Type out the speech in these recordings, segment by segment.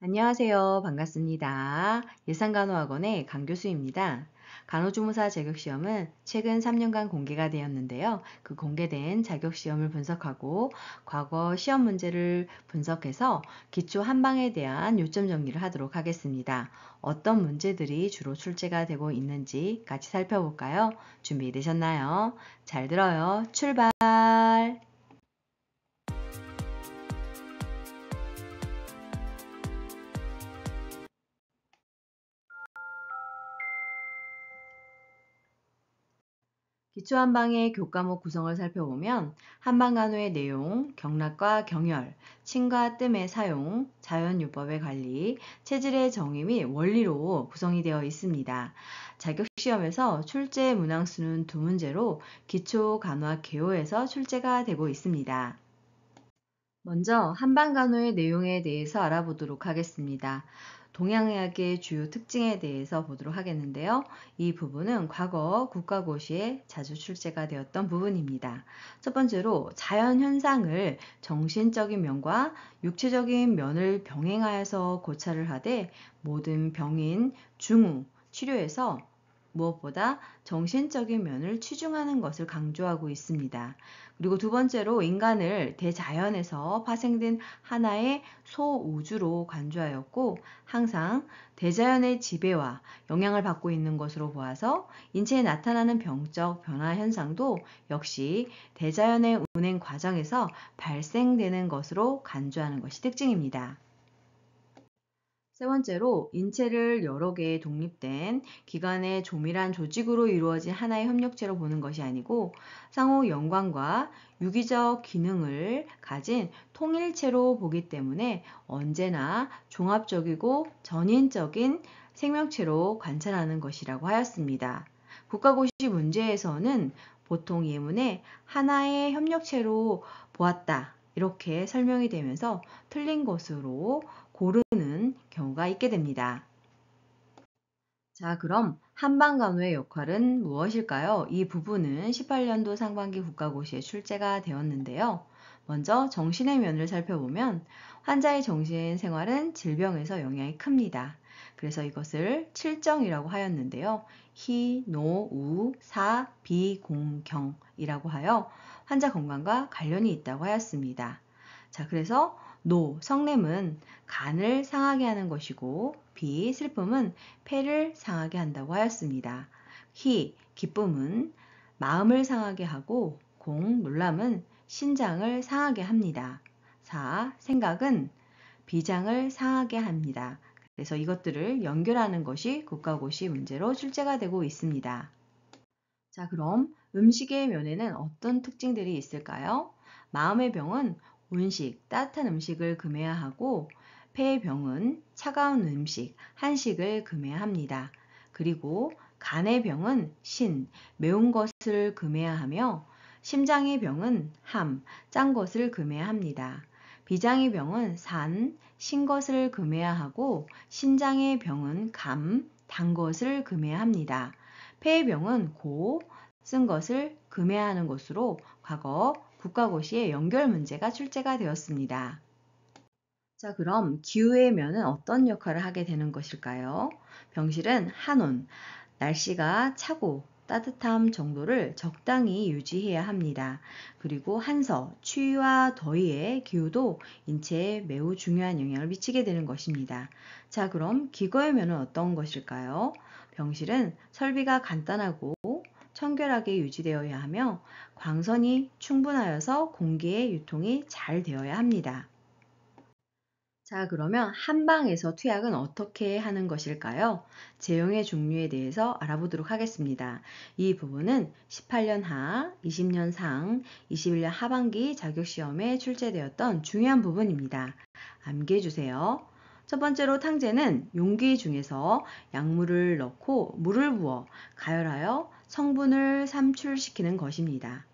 안녕하세요. 반갑습니다. 예산간호학원의 강교수입니다. 간호조무사 자격시험은 최근 3년간 공개가 되었는데요. 그 공개된 자격시험을 분석하고 과거 시험 문제를 분석해서 기초 한방에 대한 요점 정리를 하도록 하겠습니다. 어떤 문제들이 주로 출제가 되고 있는지 같이 살펴볼까요? 준비되셨나요? 잘 들어요. 출발! 기초한방의 교과목 구성을 살펴보면 한방간호의 내용, 경락과 경혈, 침과 뜸의 사용, 자연요법의 관리, 체질의 정의 및 원리로 구성이 되어 있습니다. 자격시험에서 출제 문항수는 2문제로 기초간호학 개요에서 출제가 되고 있습니다. 먼저 한방간호의 내용에 대해서 알아보도록 하겠습니다. 동양의학의 주요 특징에 대해서 보도록 하겠는데요. 이 부분은 과거 국가고시에 자주 출제가 되었던 부분입니다. 첫 번째로 자연현상을 정신적인 면과 육체적인 면을 병행하여서 고찰을 하되 모든 병인 중후 치료에서 무엇보다 정신적인 면을 치중하는 것을 강조하고 있습니다. 그리고 두 번째로 인간을 대자연에서 파생된 하나의 소우주로 간주하였고 항상 대자연의 지배와 영향을 받고 있는 것으로 보아서 인체에 나타나는 병적 변화 현상도 역시 대자연의 운행 과정에서 발생되는 것으로 간주하는 것이 특징입니다. 세 번째로 인체를 여러 개의 독립된 기관의 조밀한 조직으로 이루어진 하나의 협력체로 보는 것이 아니고 상호 연관과 유기적 기능을 가진 통일체로 보기 때문에 언제나 종합적이고 전인적인 생명체로 관찰하는 것이라고 하였습니다. 국가고시 문제에서는 보통 예문에 하나의 협력체로 보았다 이렇게 설명이 되면서 틀린 것으로 고르는 경우가 있게 됩니다. 자, 그럼 한방간호의 역할은 무엇일까요? 이 부분은 18년도 상반기 국가고시에 출제가 되었는데요. 먼저 정신의 면을 살펴보면 환자의 정신 생활은 질병에서 영향이 큽니다. 그래서 이것을 칠정이라고 하였는데요. 희, 노, 우, 사, 비, 공, 경이라고 하여 환자 건강과 관련이 있다고 하였습니다. 자, 그래서 노, 성냄은 간을 상하게 하는 것이고 비, 슬픔은 폐를 상하게 한다고 하였습니다. 희, 기쁨은 마음을 상하게 하고 공, 놀람은 신장을 상하게 합니다. 사, 생각은 비장을 상하게 합니다. 그래서 이것들을 연결하는 것이 국가고시 문제로 출제가 되고 있습니다. 자, 그럼 음식의 면에는 어떤 특징들이 있을까요? 마음의 병은 온식, 따뜻한 음식을 금해야 하고 폐의 병은 차가운 음식, 한식을 금해야 합니다. 그리고 간의 병은 신, 매운 것을 금해야 하며 심장의 병은 함, 짠 것을 금해야 합니다. 비장의 병은 산, 신 것을 금해야 하고 신장의 병은 감, 단 것을 금해야 합니다. 폐의 병은 고, 쓴 것을 금해야 하는 것으로 과거 국가고시에 연결 문제가 출제가 되었습니다. 자, 그럼 기후의 면은 어떤 역할을 하게 되는 것일까요? 병실은 한온, 날씨가 차고 따뜻함 정도를 적당히 유지해야 합니다. 그리고 한서, 추위와 더위의 기후도 인체에 매우 중요한 영향을 미치게 되는 것입니다. 자, 그럼 기거의 면은 어떤 것일까요? 병실은 설비가 간단하고 청결하게 유지되어야 하며 광선이 충분하여서 공기의 유통이 잘 되어야 합니다. 자, 그러면 한방에서 투약은 어떻게 하는 것일까요? 제형의 종류에 대해서 알아보도록 하겠습니다. 이 부분은 18년 하, 20년 상, 21년 하반기 자격시험에 출제되었던 중요한 부분입니다. 암기해 주세요. 첫 번째로 탕제는 용기 중에서 약물을 넣고 물을 부어 가열하여 성분을 삼출시키는 것입니다.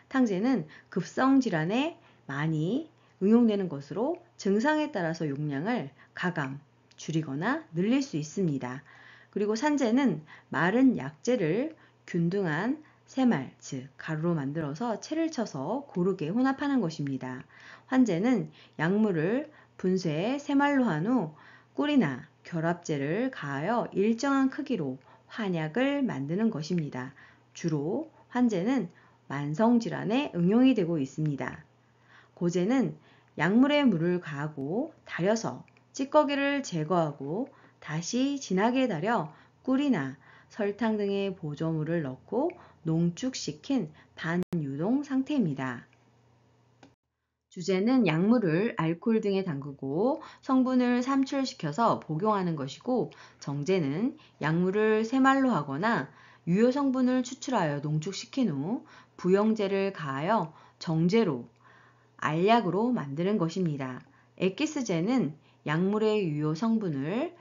탕제는 급성질환에 많이 응용되는 것으로 증상에 따라서 용량을 가감, 줄이거나 늘릴 수 있습니다. 그리고 산제는 마른 약재를 균등한 새말, 즉 가루로 만들어서 채를 쳐서 고르게 혼합하는 것입니다. 환제는 약물을 분쇄, 세말로 한 후 꿀이나 결합제를 가하여 일정한 크기로 환약을 만드는 것입니다. 주로 환제는 만성질환에 응용이 되고 있습니다. 고제는 약물에 물을 가하고 달여서 찌꺼기를 제거하고 다시 진하게 달여 꿀이나 설탕 등의 보조물을 넣고 농축시킨 반유동 상태입니다. 주제는 약물을 알코올 등에 담그고 성분을 삼출시켜서 복용하는 것이고, 정제는 약물을 세말로 하거나 유효 성분을 추출하여 농축시킨 후 부영제를 가하여 정제로 알약으로 만드는 것입니다. 엑기스제는 약물의 유효 성분을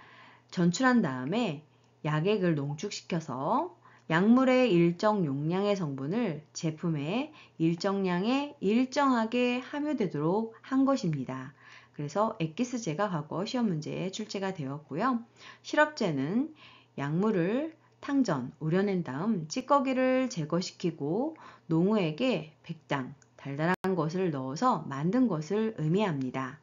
전출한 다음에 약액을 농축시켜서 약물의 일정 용량의 성분을 제품에 일정량에 일정하게 함유되도록 한 것입니다. 그래서 엑기스제가 과거 시험 문제에 출제가 되었고요. 시럽제는 약물을 탕전, 우려낸 다음 찌꺼기를 제거시키고 농후에게 백당, 달달한 것을 넣어서 만든 것을 의미합니다.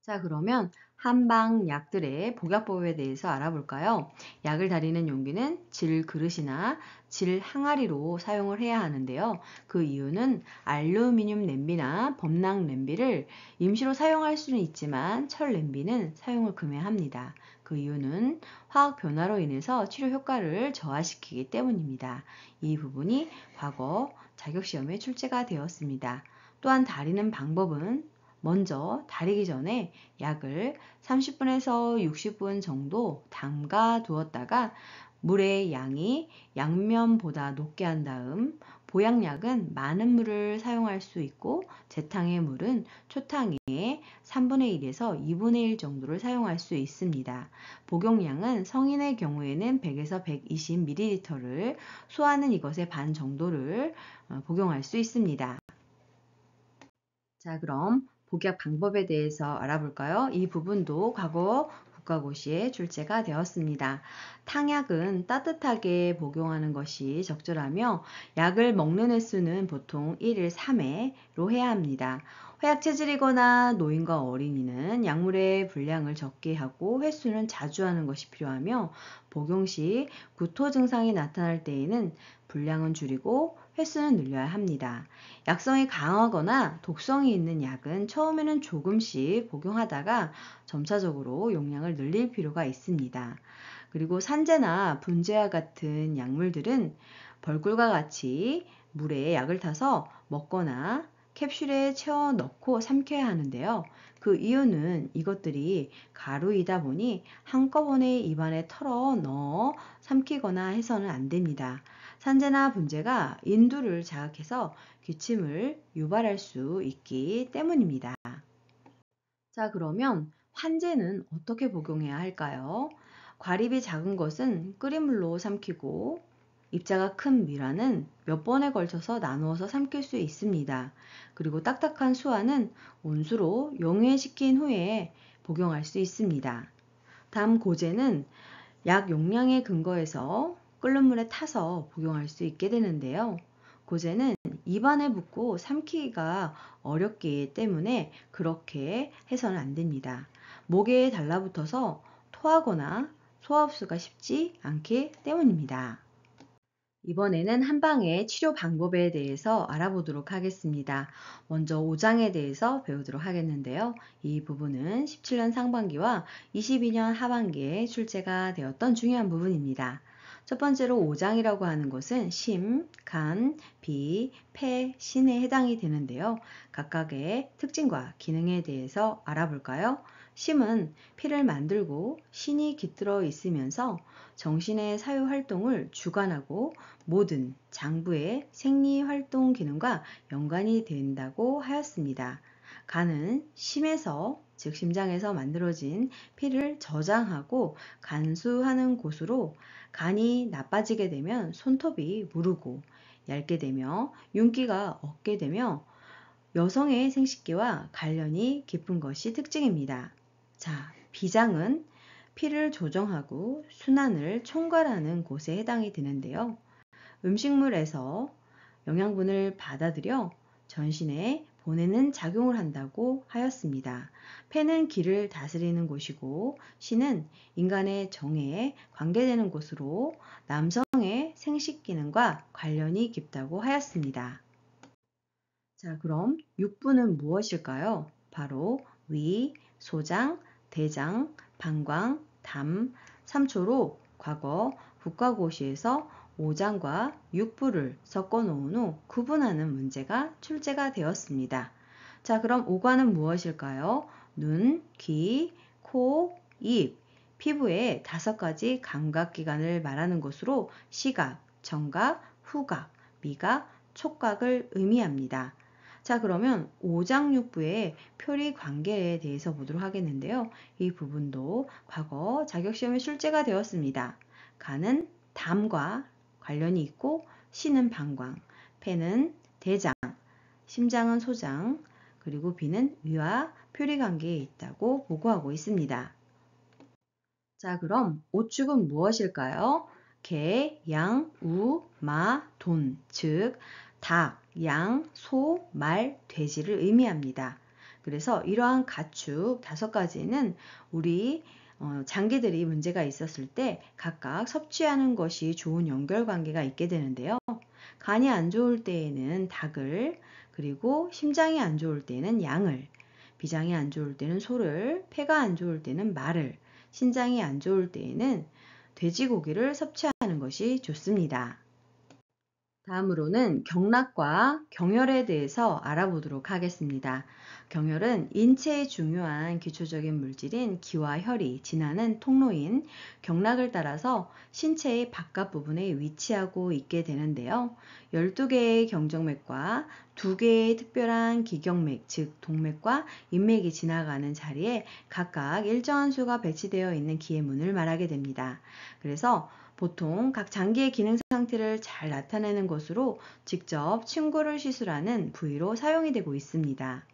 자, 그러면 한방 약들의 복약법에 대해서 알아볼까요? 약을 다리는 용기는 질 그릇이나 질 항아리로 사용을 해야 하는데요. 그 이유는 알루미늄 냄비나 범랑 냄비를 임시로 사용할 수는 있지만 철 냄비는 사용을 금해합니다. 그 이유는 화학 변화로 인해서 치료 효과를 저하시키기 때문입니다. 이 부분이 과거 자격시험에 출제가 되었습니다. 또한 다리는 방법은 먼저 다리기 전에 약을 30분에서 60분 정도 담가 두었다가 물의 양이 양면보다 높게 한 다음, 보약약은 많은 물을 사용할 수 있고 재탕의 물은 초탕의 3분의 1에서 2분의 1 정도를 사용할 수 있습니다. 복용량은 성인의 경우에는 100에서 120ml를, 소아는 이것의 반 정도를 복용할 수 있습니다. 자, 그럼 복약 방법에 대해서 알아볼까요? 이 부분도 과거 국가고시에 출제가 되었습니다. 탕약은 따뜻하게 복용하는 것이 적절하며 약을 먹는 횟수는 보통 1일 3회로 해야 합니다. 허약 체질이거나 노인과 어린이는 약물의 분량을 적게 하고 횟수는 자주 하는 것이 필요하며, 복용 시 구토 증상이 나타날 때에는 분량은 줄이고 횟수는 늘려야 합니다. 약성이 강하거나 독성이 있는 약은 처음에는 조금씩 복용하다가 점차적으로 용량을 늘릴 필요가 있습니다. 그리고 산제나 분제와 같은 약물들은 벌꿀과 같이 물에 약을 타서 먹거나 캡슐에 채워 넣고 삼켜야 하는데요. 그 이유는 이것들이 가루이다 보니 한꺼번에 입안에 털어 넣어 삼키거나 해서는 안 됩니다. 산제나 분제가 인두를 자극해서 기침을 유발할 수 있기 때문입니다. 자, 그러면 환제는 어떻게 복용해야 할까요? 과립이 작은 것은 끓인 물로 삼키고, 입자가 큰 미라는 몇 번에 걸쳐서 나누어서 삼킬 수 있습니다. 그리고 딱딱한 수화는 온수로 용해시킨 후에 복용할 수 있습니다. 다음 고제는 약 용량에 근거해서 끓는 물에 타서 복용할 수 있게 되는데요. 고제는 입안에 붙고 삼키기가 어렵기 때문에 그렇게 해서는 안 됩니다. 목에 달라붙어서 토하거나 소화 흡수가 쉽지 않기 때문입니다. 이번에는 한방의 치료 방법에 대해서 알아보도록 하겠습니다. 먼저 오장에 대해서 배우도록 하겠는데요. 이 부분은 17년 상반기와 22년 하반기에 출제가 되었던 중요한 부분입니다. 첫 번째로 오장이라고 하는 것은 심, 간, 비, 폐, 신에 해당이 되는데요. 각각의 특징과 기능에 대해서 알아볼까요? 심은 피를 만들고 신이 깃들어 있으면서 정신의 사유 활동을 주관하고 모든 장부의 생리 활동 기능과 연관이 된다고 하였습니다. 간은 심에서, 즉 심장에서 만들어진 피를 저장하고 간수하는 곳으로, 간이 나빠지게 되면 손톱이 무르고 얇게 되며 윤기가 없게 되며 여성의 생식기와 관련이 깊은 것이 특징입니다. 자, 비장은 피를 조정하고 순환을 총괄하는 곳에 해당이 되는데요. 음식물에서 영양분을 받아들여 전신에 보내는 작용을 한다고 하였습니다. 폐는 기를 다스리는 곳이고 신은 인간의 정에 관계되는 곳으로 남성의 생식 기능과 관련이 깊다고 하였습니다. 자, 그럼 육부는 무엇일까요? 바로 위, 소장, 대장, 방광, 담, 삼초로 과거 국가고시에서 오장과 육부를 섞어 놓은 후 구분하는 문제가 출제가 되었습니다. 자, 그럼 오관은 무엇일까요? 눈, 귀, 코, 입, 피부의 5가지 감각기관을 말하는 것으로 시각, 청각, 후각, 미각, 촉각을 의미합니다. 자, 그러면 오장육부의 표리 관계에 대해서 보도록 하겠는데요. 이 부분도 과거 자격시험에 출제가 되었습니다. 간은 담과 관련이 있고 신은 방광, 폐는 대장, 심장은 소장, 그리고 비는 위와 표리 관계에 있다고 보고하고 있습니다. 자, 그럼 오축은 무엇일까요? 개, 양, 우, 마, 돈, 즉 닭, 양, 소, 말, 돼지를 의미합니다. 그래서 이러한 가축 5가지는 우리 장기들이 문제가 있었을 때 각각 섭취하는 것이 좋은 연결관계가 있게 되는데요. 간이 안 좋을 때에는 닭을, 그리고 심장이 안 좋을 때는 양을, 비장이 안 좋을 때는 소를, 폐가 안 좋을 때는 말을, 신장이 안 좋을 때에는 돼지고기를 섭취하는 것이 좋습니다. 다음으로는 경락과 경혈에 대해서 알아보도록 하겠습니다. 경혈은 인체의 중요한 기초적인 물질인 기와 혈이 지나는 통로인 경락을 따라서 신체의 바깥 부분에 위치하고 있게 되는데요. 12개의 경정맥과 2개의 특별한 기경맥, 즉 동맥과 인맥이 지나가는 자리에 각각 일정한 수가 배치되어 있는 기의 문을 말하게 됩니다. 그래서 보통 각 장기의 기능 상태를 잘 나타내는 것으로 직접 침구를 시술하는 부위로 사용이 되고 있습니다.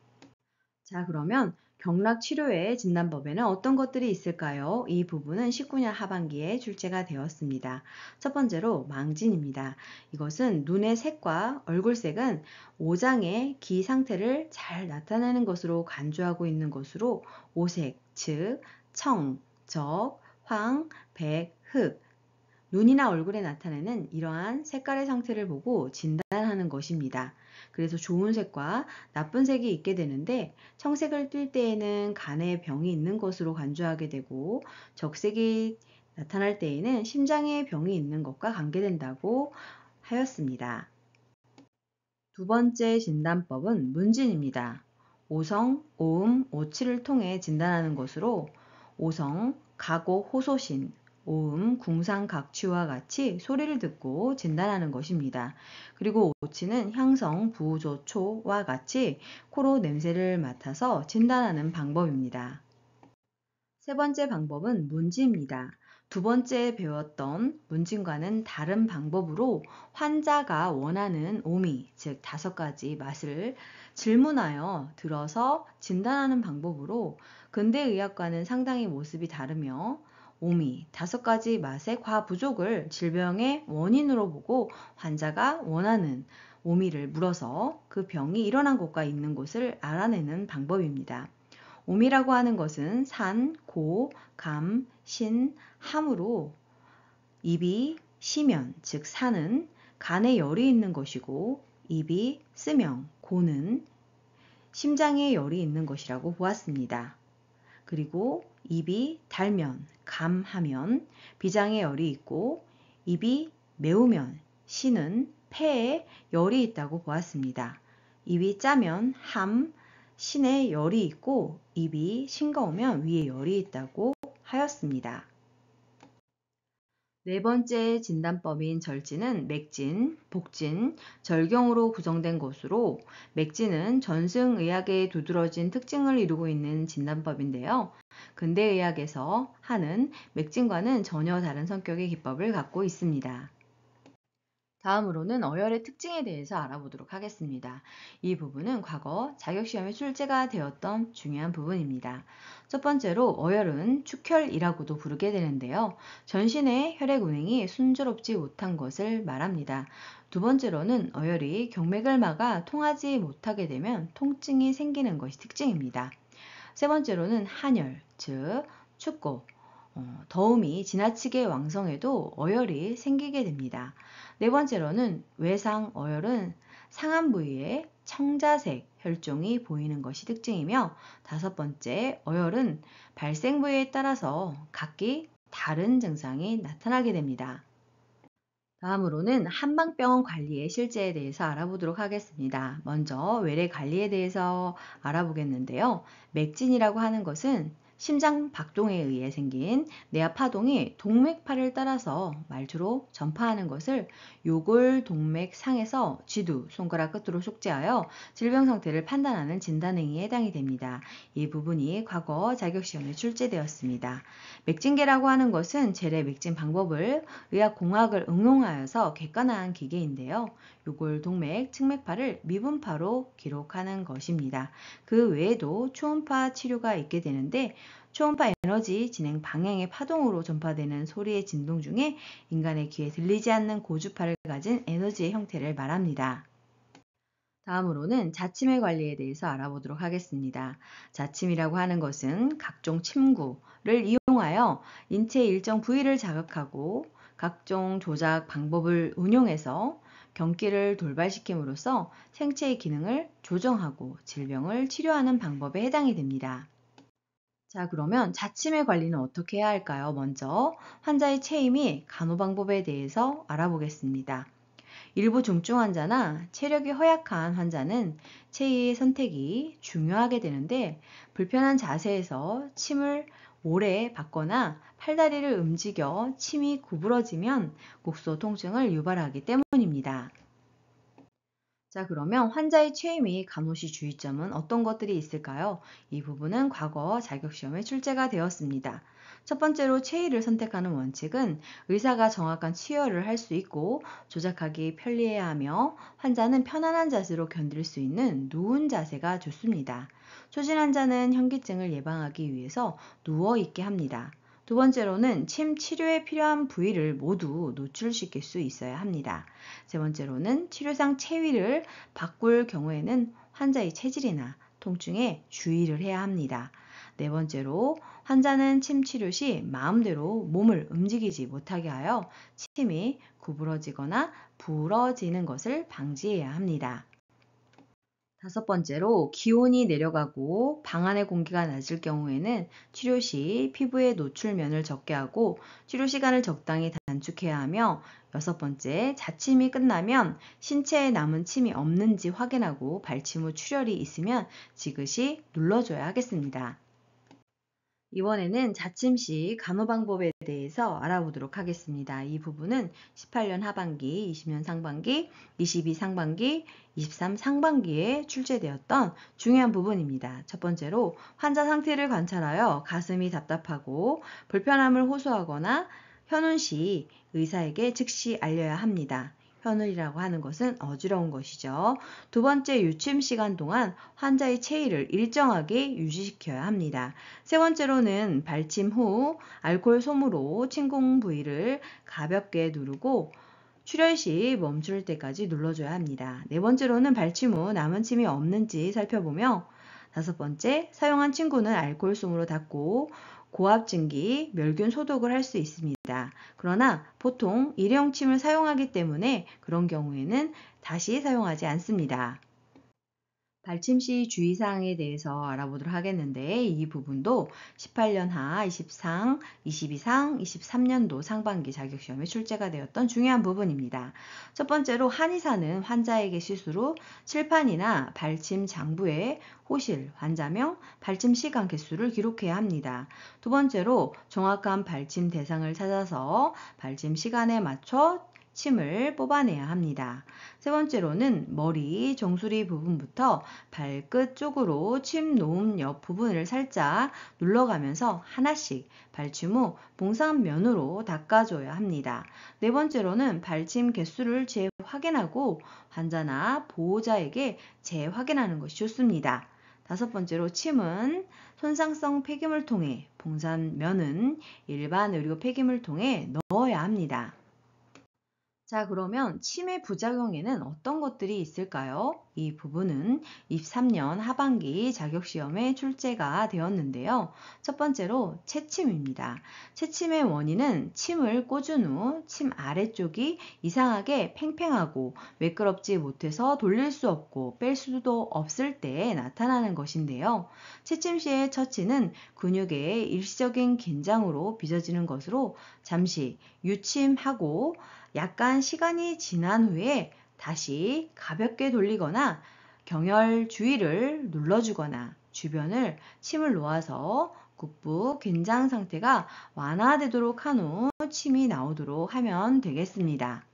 자, 그러면 경락 치료의 진단법에는 어떤 것들이 있을까요? 이 부분은 19년 하반기에 출제가 되었습니다. 첫 번째로 망진입니다. 이것은 눈의 색과 얼굴색은 오장의 기 상태를 잘 나타내는 것으로 간주하고 있는 것으로 오색, 즉 청, 적, 황, 백, 흑, 눈이나 얼굴에 나타내는 이러한 색깔의 상태를 보고 진단하는 것입니다. 그래서 좋은 색과 나쁜 색이 있게 되는데 청색을 띨 때에는 간에 병이 있는 것으로 간주하게 되고 적색이 나타날 때에는 심장에 병이 있는 것과 관계된다고 하였습니다. 두 번째 진단법은 문진입니다. 오성, 오음, 오치를 통해 진단하는 것으로 오성, 가고, 호소신, 오음, 궁상각취와 같이 소리를 듣고 진단하는 것입니다. 그리고 오치는 향성, 부조초와 같이 코로 냄새를 맡아서 진단하는 방법입니다. 세 번째 방법은 문지입니다. 두 번째 배웠던 문진과는 다른 방법으로 환자가 원하는 오미, 즉 5가지 맛을 질문하여 들어서 진단하는 방법으로 근대의학과는 상당히 모습이 다르며 오미, 5가지 맛의 과부족을 질병의 원인으로 보고 환자가 원하는 오미를 물어서 그 병이 일어난 곳과 있는 곳을 알아내는 방법입니다. 오미라고 하는 것은 산, 고, 감, 신, 함으로 입이 시면, 즉 산은 간에 열이 있는 것이고 입이 쓰면, 고는 심장에 열이 있는 것이라고 보았습니다. 그리고 입이 달면, 감하면 비장에 열이 있고 입이 매우면, 신은 폐에 열이 있다고 보았습니다. 입이 짜면 함, 신에 열이 있고 입이 싱거우면 위에 열이 있다고 하였습니다. 네 번째 진단법인 절진은 맥진, 복진, 절경으로 구성된 것으로 맥진은 전승의학의 두드러진 특징을 이루고 있는 진단법인데요. 근대의학에서 하는 맥진과는 전혀 다른 성격의 기법을 갖고 있습니다. 다음으로는 어혈의 특징에 대해서 알아보도록 하겠습니다. 이 부분은 과거 자격시험에 출제가 되었던 중요한 부분입니다. 첫 번째로 어혈은 축혈이라고도 부르게 되는데요. 전신의 혈액 운행이 순조롭지 못한 것을 말합니다. 두 번째로는 어혈이 경맥을 막아 통하지 못하게 되면 통증이 생기는 것이 특징입니다. 세 번째로는 한열, 즉 춥고 더움이 지나치게 왕성해도 어혈이 생기게 됩니다. 네 번째로는 외상 어혈은 상안 부위에 청자색 혈종이 보이는 것이 특징이며, 다섯 번째 어혈은 발생 부위에 따라서 각기 다른 증상이 나타나게 됩니다. 다음으로는 한방병원 관리의 실제에 대해서 알아보도록 하겠습니다. 먼저 외래 관리에 대해서 알아보겠는데요. 맥진이라고 하는 것은 심장 박동에 의해 생긴 뇌하 파동이 동맥파를 따라서 말초로 전파하는 것을 요골동맥상에서 쥐두, 손가락 끝으로 속재하여 질병 상태를 판단하는 진단 행위에 해당이 됩니다. 이 부분이 과거 자격시험에 출제되었습니다. 맥진계라고 하는 것은 재래 맥진 방법을 의학공학을 응용하여서 객관화한 기계인데요. 요골동맥, 측맥파를 미분파로 기록하는 것입니다. 그 외에도 초음파 치료가 있게 되는데, 초음파 에너지 진행 방향의 파동으로 전파되는 소리의 진동 중에 인간의 귀에 들리지 않는 고주파를 가진 에너지의 형태를 말합니다. 다음으로는 자침의 관리에 대해서 알아보도록 하겠습니다. 자침이라고 하는 것은 각종 침구를 이용하여 인체의 일정 부위를 자극하고 각종 조작 방법을 운용해서 경기를 돌발시킴으로써 생체의 기능을 조정하고 질병을 치료하는 방법에 해당이 됩니다. 자, 그러면 자침의 관리는 어떻게 해야 할까요? 먼저 환자의 체위 및 간호 방법에 대해서 알아보겠습니다. 일부 중증 환자나 체력이 허약한 환자는 체위의 선택이 중요하게 되는데, 불편한 자세에서 침을 오래 받거나 팔다리를 움직여 침이 구부러지면 곡소 통증을 유발하기 때문입니다. 자, 그러면 환자의 체위 및 간호시 주의점은 어떤 것들이 있을까요? 이 부분은 과거 자격시험에 출제가 되었습니다. 첫 번째로 체위를 선택하는 원칙은 의사가 정확한 치료를 할 수 있고 조작하기 편리해야 하며, 환자는 편안한 자세로 견딜 수 있는 누운 자세가 좋습니다. 초진 환자는 현기증을 예방하기 위해서 누워 있게 합니다. 두 번째로는 침 치료에 필요한 부위를 모두 노출시킬 수 있어야 합니다. 세 번째로는 치료상 체위를 바꿀 경우에는 환자의 체질이나 통증에 주의를 해야 합니다. 네 번째로 환자는 침 치료 시 마음대로 몸을 움직이지 못하게 하여 침이 구부러지거나 부러지는 것을 방지해야 합니다. 다섯 번째로 기온이 내려가고 방 안의 공기가 낮을 경우에는 치료 시 피부의 노출면을 적게 하고 치료 시간을 적당히 단축해야 하며, 여섯 번째, 자침이 끝나면 신체에 남은 침이 없는지 확인하고 발침 후 출혈이 있으면 지그시 눌러줘야 하겠습니다. 이번에는 자침 시 간호 방법에 대해서 알아보도록 하겠습니다. 이 부분은 18년 하반기, 20년 상반기, 22 상반기, 23 상반기에 출제되었던 중요한 부분입니다. 첫 번째로 환자 상태를 관찰하여 가슴이 답답하고 불편함을 호소하거나 현운 시 의사에게 즉시 알려야 합니다. 현운이라고 하는 것은 어지러운 것이죠. 두 번째, 유침 시간 동안 환자의 체위를 일정하게 유지시켜야 합니다. 세 번째로는 발침 후 알코올 솜으로 침공 부위를 가볍게 누르고 출혈 시 멈출 때까지 눌러줘야 합니다. 네 번째로는 발침 후 남은 침이 없는지 살펴보며, 다섯 번째, 사용한 침구는 알코올 솜으로 닦고 고압증기, 멸균 소독을 할 수 있습니다. 그러나 보통 일회용 침을 사용하기 때문에 그런 경우에는 다시 사용하지 않습니다. 발침 시 주의사항에 대해서 알아보도록 하겠는데, 이 부분도 18년 하, 23, 22상, 23년도 상반기 자격시험에 출제가 되었던 중요한 부분입니다. 첫 번째로 한의사는 환자에게 시술 후 칠판이나 발침 장부에 호실, 환자명, 발침 시간 개수를 기록해야 합니다. 두 번째로 정확한 발침 대상을 찾아서 발침 시간에 맞춰 침을 뽑아내야 합니다. 세 번째로는 머리, 정수리 부분부터 발끝 쪽으로 침 놓음 옆 부분을 살짝 눌러가면서 하나씩 발침 후 봉상면으로 닦아줘야 합니다. 네 번째로는 발침 개수를 재확인하고 환자나 보호자에게 재확인하는 것이 좋습니다. 다섯 번째로 침은 손상성 폐기물 통에, 봉산면은 일반 의료 폐기물 통에 넣어야 합니다. 자, 그러면 치매 부작용에는 어떤 것들이 있을까요? 이 부분은 23년 하반기 자격시험에 출제가 되었는데요. 첫 번째로 채침입니다. 채침의 원인은 침을 꽂은 후 침 아래쪽이 이상하게 팽팽하고 매끄럽지 못해서 돌릴 수 없고 뺄 수도 없을 때 나타나는 것인데요. 채침 시의 처치는 근육의 일시적인 긴장으로 빚어지는 것으로 잠시 유침하고 약간 시간이 지난 후에 다시 가볍게 돌리거나 경혈 주위를 눌러주거나 주변을 침을 놓아서 국부 긴장 상태가 완화되도록 한 후 침이 나오도록 하면 되겠습니다.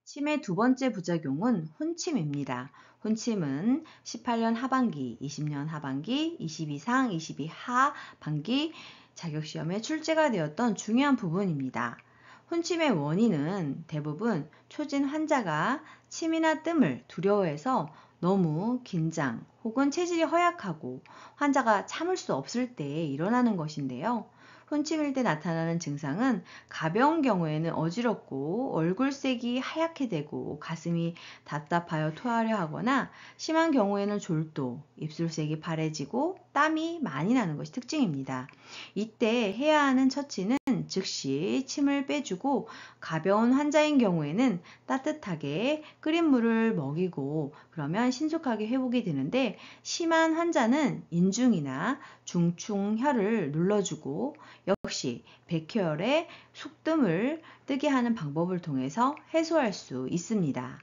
침의 두 번째 부작용은 혼침입니다. 혼침은 18년 하반기, 20년 하반기, 22상, 22하 반기 자격시험에 출제가 되었던 중요한 부분입니다. 혼침의 원인은 대부분 초진 환자가 침이나 뜸을 두려워해서 너무 긴장 혹은 체질이 허약하고 환자가 참을 수 없을 때 일어나는 것인데요. 혼침일 때 나타나는 증상은 가벼운 경우에는 어지럽고 얼굴색이 하얗게 되고 가슴이 답답하여 토하려 하거나 심한 경우에는 졸도, 입술색이 파래지고 땀이 많이 나는 것이 특징입니다. 이때 해야 하는 처치는 즉시 침을 빼주고 가벼운 환자인 경우에는 따뜻하게 끓인 물을 먹이고 그러면 신속하게 회복이 되는데 심한 환자는 인중이나 중충혈을 눌러주고 역시 백혈의 속뜸을 뜨게 하는 방법을 통해서 해소할 수 있습니다.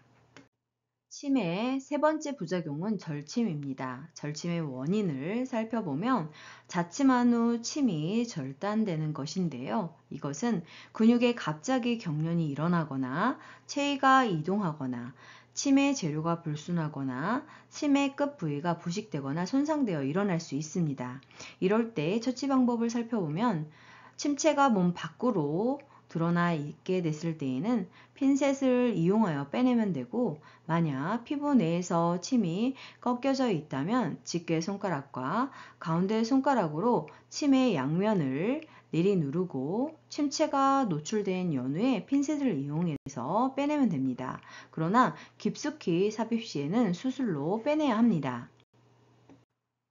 치매의 세 번째 부작용은 절침입니다. 절침의 원인을 살펴보면 자침한 후 침이 절단되는 것인데요. 이것은 근육에 갑자기 경련이 일어나거나 체위가 이동하거나 치매 재료가 불순하거나 치매 끝 부위가 부식되거나 손상되어 일어날 수 있습니다. 이럴 때 처치 방법을 살펴보면 침체가 몸 밖으로 드러나 있게 됐을 때에는 핀셋을 이용하여 빼내면 되고 만약 피부 내에서 침이 꺾여져 있다면 집게 손가락과 가운데 손가락으로 침의 양면을 내리 누르고 침체가 노출된 연후에 핀셋을 이용해서 빼내면 됩니다. 그러나 깊숙이 삽입 시에는 수술로 빼내야 합니다.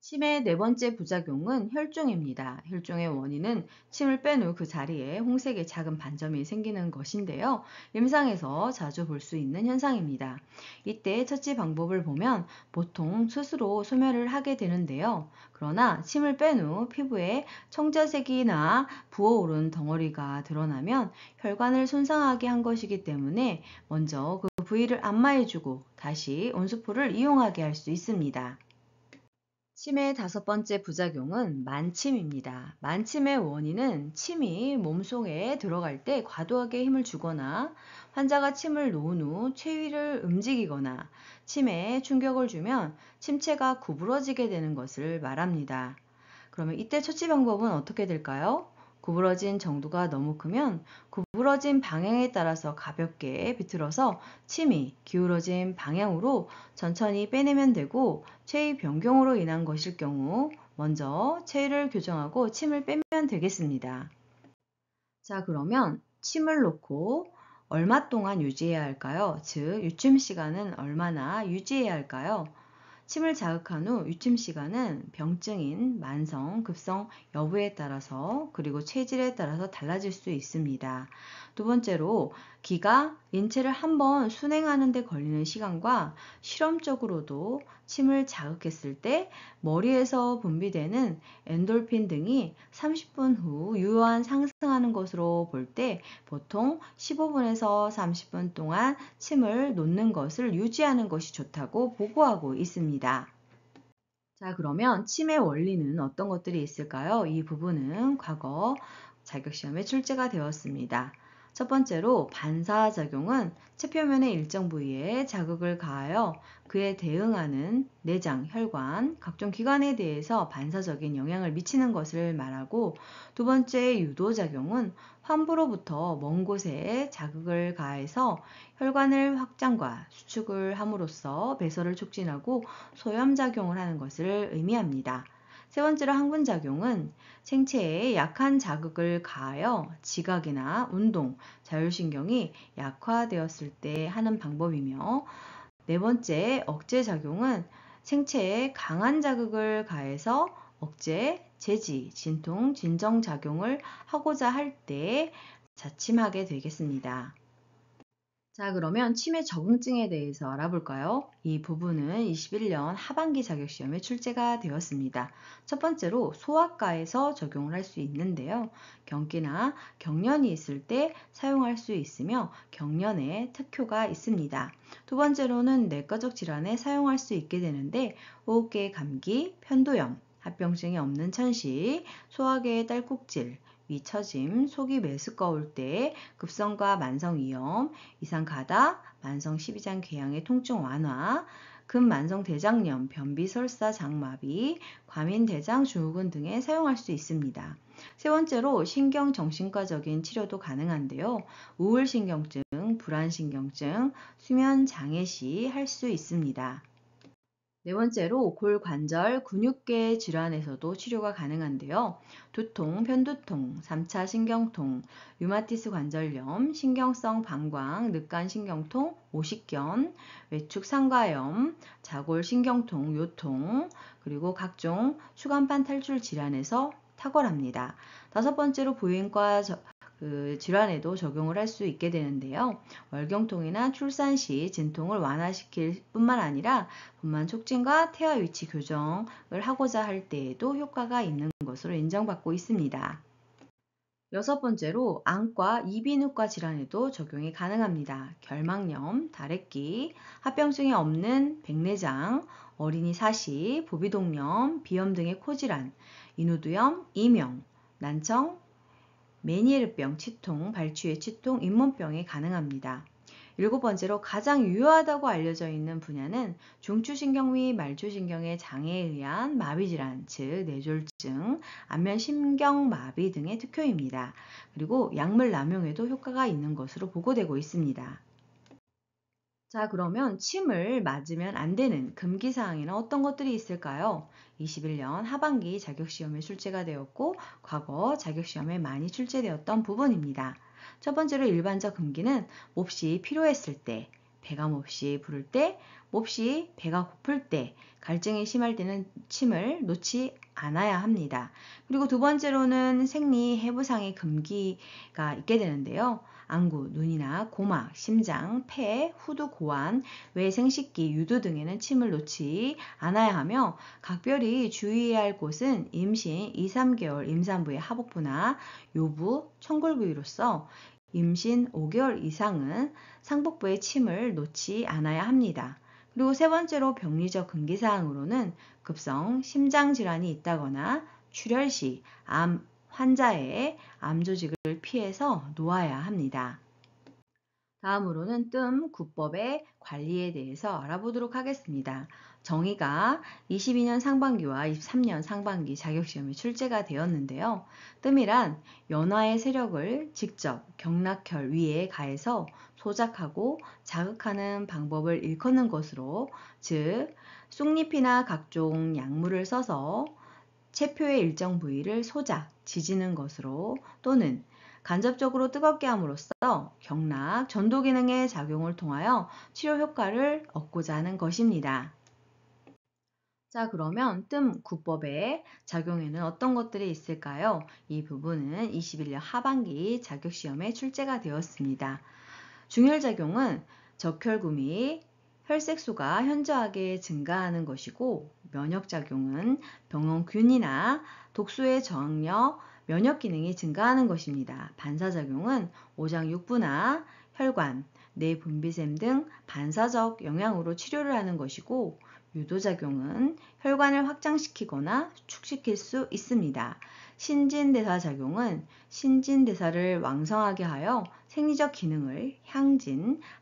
침의 네 번째 부작용은 혈종입니다. 혈종의 원인은 침을 뺀 후 그 자리에 홍색의 작은 반점이 생기는 것인데요. 임상에서 자주 볼 수 있는 현상입니다. 이때 처치 방법을 보면 보통 스스로 소멸을 하게 되는데요. 그러나 침을 뺀 후 피부에 청자색이나 부어오른 덩어리가 드러나면 혈관을 손상하게 한 것이기 때문에 먼저 그 부위를 안마해주고 다시 온수포를 이용하게 할 수 있습니다. 침의 다섯 번째 부작용은 만침입니다. 만침의 원인은 침이 몸속에 들어갈 때 과도하게 힘을 주거나 환자가 침을 놓은 후 체위를 움직이거나 침에 충격을 주면 침체가 구부러지게 되는 것을 말합니다. 그러면 이때 처치 방법은 어떻게 될까요? 구부러진 정도가 너무 크면 구부러진 방향에 따라서 가볍게 비틀어서 침이 기울어진 방향으로 천천히 빼내면 되고 체위 변경으로 인한 것일 경우 먼저 체위를 교정하고 침을 빼면 되겠습니다. 자, 그러면 침을 놓고 얼마 동안 유지해야 할까요? 즉, 유침 시간은 얼마나 유지해야 할까요? 침을 자극한 후 유침 시간은 병증인 만성, 급성 여부에 따라서 그리고 체질에 따라서 달라질 수 있습니다. 두 번째로 기가 인체를 한번 순행하는 데 걸리는 시간과 실험적으로도 침을 자극했을 때 머리에서 분비되는 엔돌핀 등이 30분 후 유효한 상승하는 것으로 볼 때 보통 15분에서 30분 동안 침을 놓는 것을 유지하는 것이 좋다고 보고하고 있습니다. 자, 그러면 침의 원리는 어떤 것들이 있을까요? 이 부분은 과거 자격시험에 출제가 되었습니다. 첫 번째로 반사작용은 체표면의 일정 부위에 자극을 가하여 그에 대응하는 내장, 혈관, 각종 기관에 대해서 반사적인 영향을 미치는 것을 말하고 두 번째 유도작용은 환부로부터 먼 곳에 자극을 가해서 혈관을 확장과 수축을 함으로써 배설을 촉진하고 소염작용을 하는 것을 의미합니다. 세 번째로 항분작용은 생체에 약한 자극을 가하여 지각이나 운동, 자율신경이 약화되었을 때 하는 방법이며, 네 번째 억제작용은 생체에 강한 자극을 가해서 억제, 제지, 진통, 진정작용을 하고자 할 때 자침하게 되겠습니다. 자, 그러면 치매 적응증에 대해서 알아볼까요? 이 부분은 21년 하반기 자격시험에 출제가 되었습니다. 첫 번째로 소아과에서 적용을 할 수 있는데요. 경기나 경련이 있을 때 사용할 수 있으며 경련에 특효가 있습니다. 두 번째로는 내과적 질환에 사용할 수 있게 되는데 호흡기의 감기, 편도염, 합병증이 없는 천식, 소화계의 딸꾹질, 위 처짐, 속이 메스꺼울 때 급성과 만성위염, 이상가다, 만성 십이장 궤양의 통증 완화, 근만성 대장염, 변비 설사 장마비, 과민 대장 증후군 등에 사용할 수 있습니다. 세 번째로 신경정신과적인 치료도 가능한데요. 우울신경증, 불안신경증, 수면장애 시 할 수 있습니다. 네 번째로 골관절 근육계 질환에서도 치료가 가능한데요. 두통, 편두통, 3차 신경통, 류마티스 관절염, 신경성 방광, 늑간신경통, 오십견, 외축 상가염, 자골 신경통, 요통, 그리고 각종 추간판 탈출 질환에서 탁월합니다. 다섯 번째로 부인과 질환에도 적용을 할 수 있게 되는데요. 월경통이나 출산 시 진통을 완화시킬 뿐만 아니라 분만 촉진과 태아 위치 교정을 하고자 할 때에도 효과가 있는 것으로 인정받고 있습니다. 여섯 번째로 안과 이비인후과 질환에도 적용이 가능합니다. 결막염, 다래끼, 합병증이 없는 백내장, 어린이 사시, 부비동염, 비염 등의 코질환, 인후두염, 이명, 난청, 메니에르병, 치통, 발치의 치통, 잇몸병이 가능합니다. 일곱 번째로 가장 유효하다고 알려져 있는 분야는 중추신경 및 말초신경의 장애에 의한 마비질환, 즉 뇌졸중, 안면신경마비 등의 특효입니다. 그리고 약물 남용에도 효과가 있는 것으로 보고되고 있습니다. 자, 그러면 침을 맞으면 안 되는 금기사항에는 어떤 것들이 있을까요? 21년 하반기 자격시험에 출제가 되었고 과거 자격시험에 많이 출제되었던 부분입니다. 첫 번째로 일반적 금기는 몹시 필요했을 때, 배가 몹시 부를 때, 몹시 배가 고플 때, 갈증이 심할 때는 침을 놓지 않아야 합니다. 그리고 두 번째로는 생리 해부상의 금기가 있게 되는데요. 안구, 눈이나 고막, 심장, 폐, 후두, 고환, 외 생식기, 유두 등에는 침을 놓지 않아야 하며 각별히 주의해야 할 곳은 임신 2, 3개월 임산부의 하복부나 요부, 청골 부위로서 임신 5개월 이상은 상복부에 침을 놓지 않아야 합니다. 그리고 세 번째로 병리적 금기사항으로는 급성 심장질환이 있다거나 출혈 시 암 환자의 암 조직을 피해서 놓아야 합니다. 다음으로는 뜸 구법의 관리에 대해서 알아보도록 하겠습니다. 정의가 22년 상반기와 23년 상반기 자격시험에 출제가 되었는데요. 뜸이란 연화의 세력을 직접 경락혈 위에 가해서 소작하고 자극하는 방법을 일컫는 것으로, 즉 쑥잎이나 각종 약물을 써서 체표의 일정 부위를 소작, 지지는 것으로, 또는 간접적으로 뜨겁게 함으로써 경락, 전도 기능의 작용을 통하여 치료 효과를 얻고자 하는 것입니다. 자, 그러면 뜸 구법의 작용에는 어떤 것들이 있을까요? 이 부분은 21년 하반기 자격시험에 출제가 되었습니다. 중혈작용은 적혈구 및 혈색소가 현저하게 증가하는 것이고, 면역작용은 병원균이나 독소의 저항력, 면역 기능이 증가하는 것입니다. 반사작용은 오장육부나 혈관, 뇌분비샘 등 반사적 영향으로 치료를 하는 것이고, 유도작용은 혈관을 확장시키거나 축시킬 수 있습니다. 신진대사작용은 신진대사를 왕성하게 하여 생리적 기능을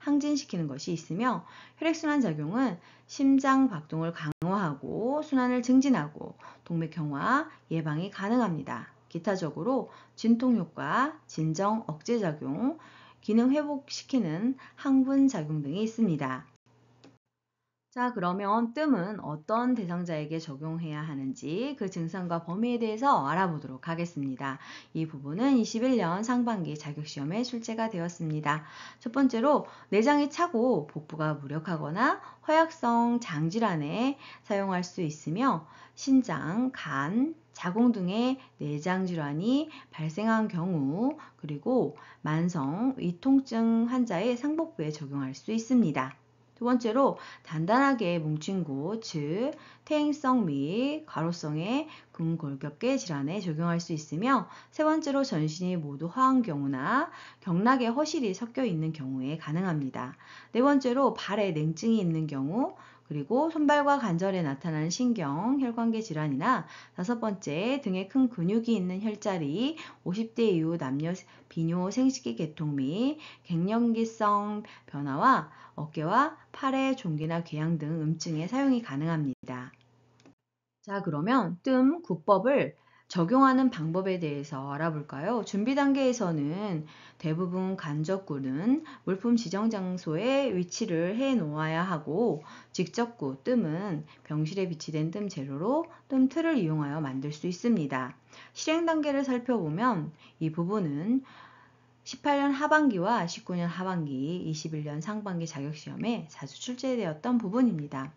항진시키는 것이 있으며, 혈액순환 작용은 심장 박동을 강화하고 순환을 증진하고 동맥경화 예방이 가능합니다. 기타적으로 진통효과, 진정 억제작용, 기능 회복시키는 항분작용 등이 있습니다. 자, 그러면 뜸은 어떤 대상자에게 적용해야 하는지 그 증상과 범위에 대해서 알아보도록 하겠습니다. 이 부분은 21년 상반기 자격시험에 출제가 되었습니다. 첫 번째로 내장이 차고 복부가 무력하거나 허약성 장질환에 사용할 수 있으며 신장, 간, 자궁 등의 내장 질환이 발생한 경우 그리고 만성 위통증 환자의 상복부에 적용할 수 있습니다. 두 번째로 단단하게 뭉친 곳, 즉 퇴행성 및 가로성의 근골격계 질환에 적용할 수 있으며 세 번째로 전신이 모두 허한 경우나 경락에 허실이 섞여 있는 경우에 가능합니다. 네 번째로 발에 냉증이 있는 경우 그리고 손발과 관절에 나타나는 신경, 혈관계 질환이나 다섯 번째 등에 큰 근육이 있는 혈자리, 50대 이후 남녀 비뇨 생식기 계통 및 갱년기성 변화와 어깨와 팔의 종기나 궤양 등 음증에 사용이 가능합니다. 자, 그러면 뜸 구법을 적용하는 방법에 대해서 알아볼까요? 준비 단계에서는 대부분 간접구는 물품 지정 장소에 위치를 해 놓아야 하고 직접구 뜸은 병실에 비치된 뜸 재료로 뜸 틀을 이용하여 만들 수 있습니다. 실행 단계를 살펴보면 이 부분은 18년 하반기와 19년 하반기, 21년 상반기 자격시험에 자주 출제되었던 부분입니다.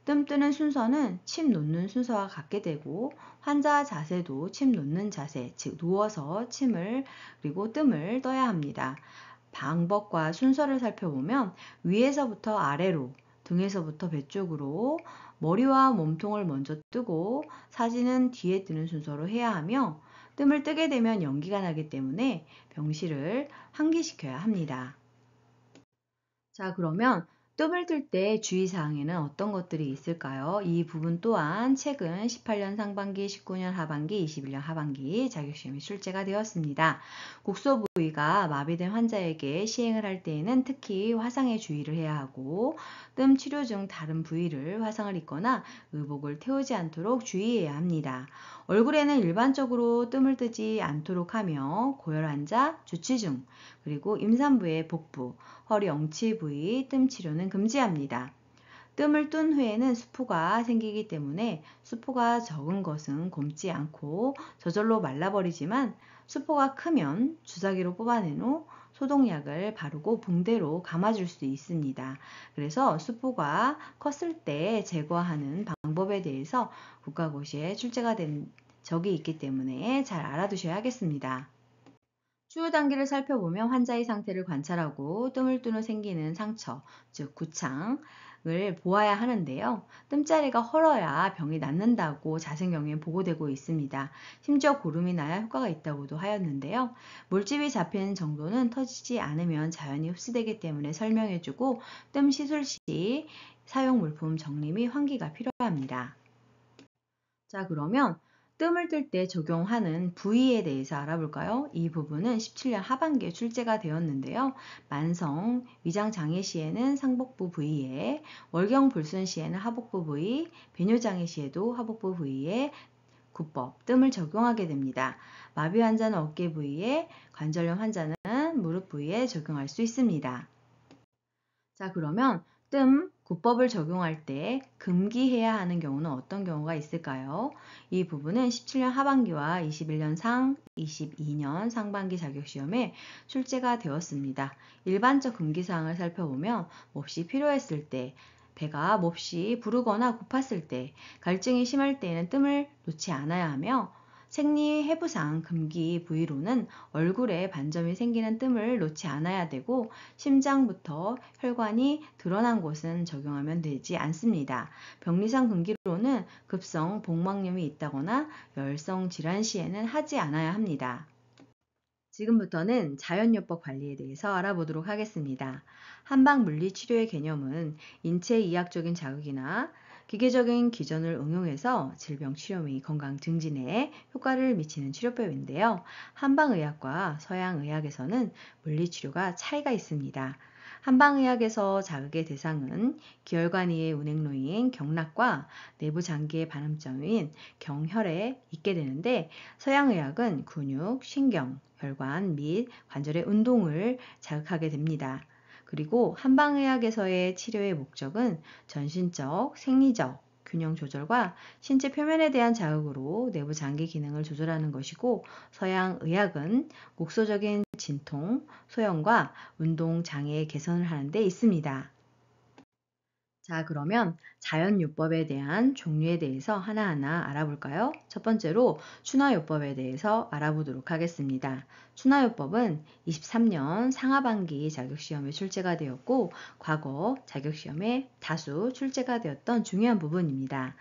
뜸 뜨는 순서는 침 놓는 순서와 같게 되고 환자 자세도 침 놓는 자세, 즉 누워서 침을 그리고 뜸을 떠야 합니다. 방법과 순서를 살펴보면 위에서부터 아래로, 등에서부터 배 쪽으로 머리와 몸통을 먼저 뜨고 사진은 뒤에 뜨는 순서로 해야 하며 뜸을 뜨게 되면 연기가 나기 때문에 병실을 환기시켜야 합니다. 자, 그러면 뜸을 뜰 때 주의사항에는 어떤 것들이 있을까요? 이 부분 또한 최근 18년 상반기, 19년 하반기, 21년 하반기 자격시험에 출제가 되었습니다. 국소 부위가 마비된 환자에게 시행을 할 때에는 특히 화상에 주의를 해야 하고 뜸 치료 중 다른 부위를 화상을 입거나 의복을 태우지 않도록 주의해야 합니다. 얼굴에는 일반적으로 뜸을 뜨지 않도록 하며 고열 환자, 주치 중, 그리고 임산부의 복부, 허리 엉치 부위 뜸 치료는 금지합니다. 뜸을 뜬 후에는 수포가 생기기 때문에 수포가 적은 것은 곪지 않고 저절로 말라버리지만 수포가 크면 주사기로 뽑아낸 후 소독약을 바르고 붕대로 감아줄 수 있습니다. 그래서 수포가 컸을 때 제거하는 방법에 대해서 국가고시에 출제가 된 적이 있기 때문에 잘 알아두셔야겠습니다. 추후 단계를 살펴보면 환자의 상태를 관찰하고 뜸을 뚫어 생기는 상처, 즉 구창을 보아야 하는데요. 뜸자리가 헐어야 병이 낫는다고 자생경에 보고되고 있습니다. 심지어 고름이 나야 효과가 있다고도 하였는데요. 물집이 잡히는 정도는 터지지 않으면 자연히 흡수되기 때문에 설명해주고 뜸 시술 시 사용 물품 정리 및 환기가 필요합니다. 자, 그러면 뜸을 뜰 때 적용하는 부위에 대해서 알아볼까요? 이 부분은 17년 하반기에 출제가 되었는데요. 만성 위장 장애 시에는 상복부 부위에, 월경 불순 시에는 하복부 부위, 배뇨 장애 시에도 하복부 부위에 구법, 뜸을 적용하게 됩니다. 마비 환자는 어깨 부위에, 관절염 환자는 무릎 부위에 적용할 수 있습니다. 자, 그러면 뜸 구법을 적용할 때 금기해야 하는 경우는 어떤 경우가 있을까요? 이 부분은 17년 하반기와 21년 22년 상반기 자격시험에 출제가 되었습니다. 일반적 금기사항을 살펴보면 몹시 필요했을 때, 배가 몹시 부르거나 고팠을 때, 갈증이 심할 때에는 뜸을 놓지 않아야 하며 생리해부상 금기 부위로는 얼굴에 반점이 생기는 뜸을 놓지 않아야 되고 심장부터 혈관이 드러난 곳은 적용하면 되지 않습니다. 병리상 금기로는 급성 복막염이 있다거나 열성 질환 시에는 하지 않아야 합니다. 지금부터는 자연요법 관리에 대해서 알아보도록 하겠습니다. 한방 물리치료의 개념은 인체 이학적인 자극이나 기계적인 기전을 응용해서 질병 치료 및 건강 증진에 효과를 미치는 치료법인데요. 한방의학과 서양의학에서는 물리치료가 차이가 있습니다. 한방의학에서 자극의 대상은 기혈관 위의 운행로인 경락과 내부 장기의 반응점인 경혈에 있게 되는데 서양의학은 근육, 신경, 혈관 및 관절의 운동을 자극하게 됩니다. 그리고 한방의학에서의 치료의 목적은 전신적, 생리적, 균형 조절과 신체 표면에 대한 자극으로 내부 장기 기능을 조절하는 것이고, 서양 의학은 국소적인 진통, 소염과 운동 장애 개선을 하는 데 있습니다. 자, 그러면 자연요법에 대한 종류에 대해서 하나하나 알아볼까요? 첫 번째로 추나요법에 대해서 알아보도록 하겠습니다. 추나요법은 23년 상하반기 자격시험에 출제가 되었고, 과거 자격시험에 다수 출제가 되었던 중요한 부분입니다.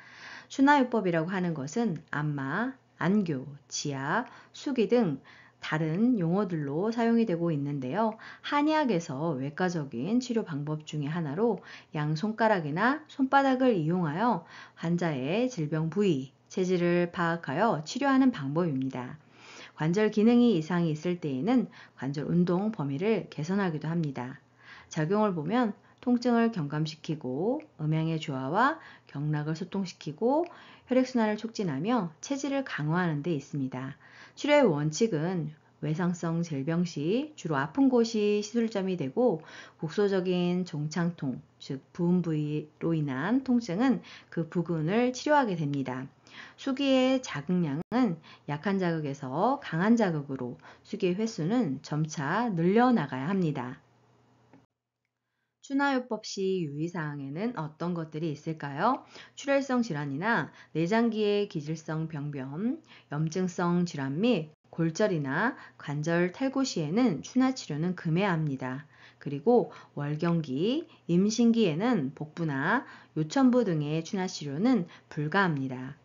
추나요법이라고 하는 것은 안마, 안교, 지압, 수기 등 다른 용어들로 사용이 되고 있는데요. 한의학에서 외과적인 치료 방법 중에 하나로 양 손가락이나 손바닥을 이용하여 환자의 질병 부위, 체질을 파악하여 치료하는 방법입니다. 관절 기능이 이상이 있을 때에는 관절 운동 범위를 개선하기도 합니다. 작용을 보면 통증을 경감시키고 음양의 조화와 경락을 소통시키고 혈액순환을 촉진하며 체질을 강화하는 데 있습니다. 치료의 원칙은 외상성 질병 시 주로 아픈 곳이 시술점이 되고, 국소적인 종창통, 즉 부은 부위로 인한 통증은 그 부근을 치료하게 됩니다. 수기의 자극량은 약한 자극에서 강한 자극으로 수기의 횟수는 점차 늘려나가야 합니다. 추나요법 시 유의사항에는 어떤 것들이 있을까요? 출혈성 질환이나 내장기의 기질성 병변, 염증성 질환 및 골절이나 관절 탈구 시에는 추나 치료는 금해야 합니다. 그리고 월경기, 임신기에는 복부나 요천부 등의 추나 치료는 불가합니다.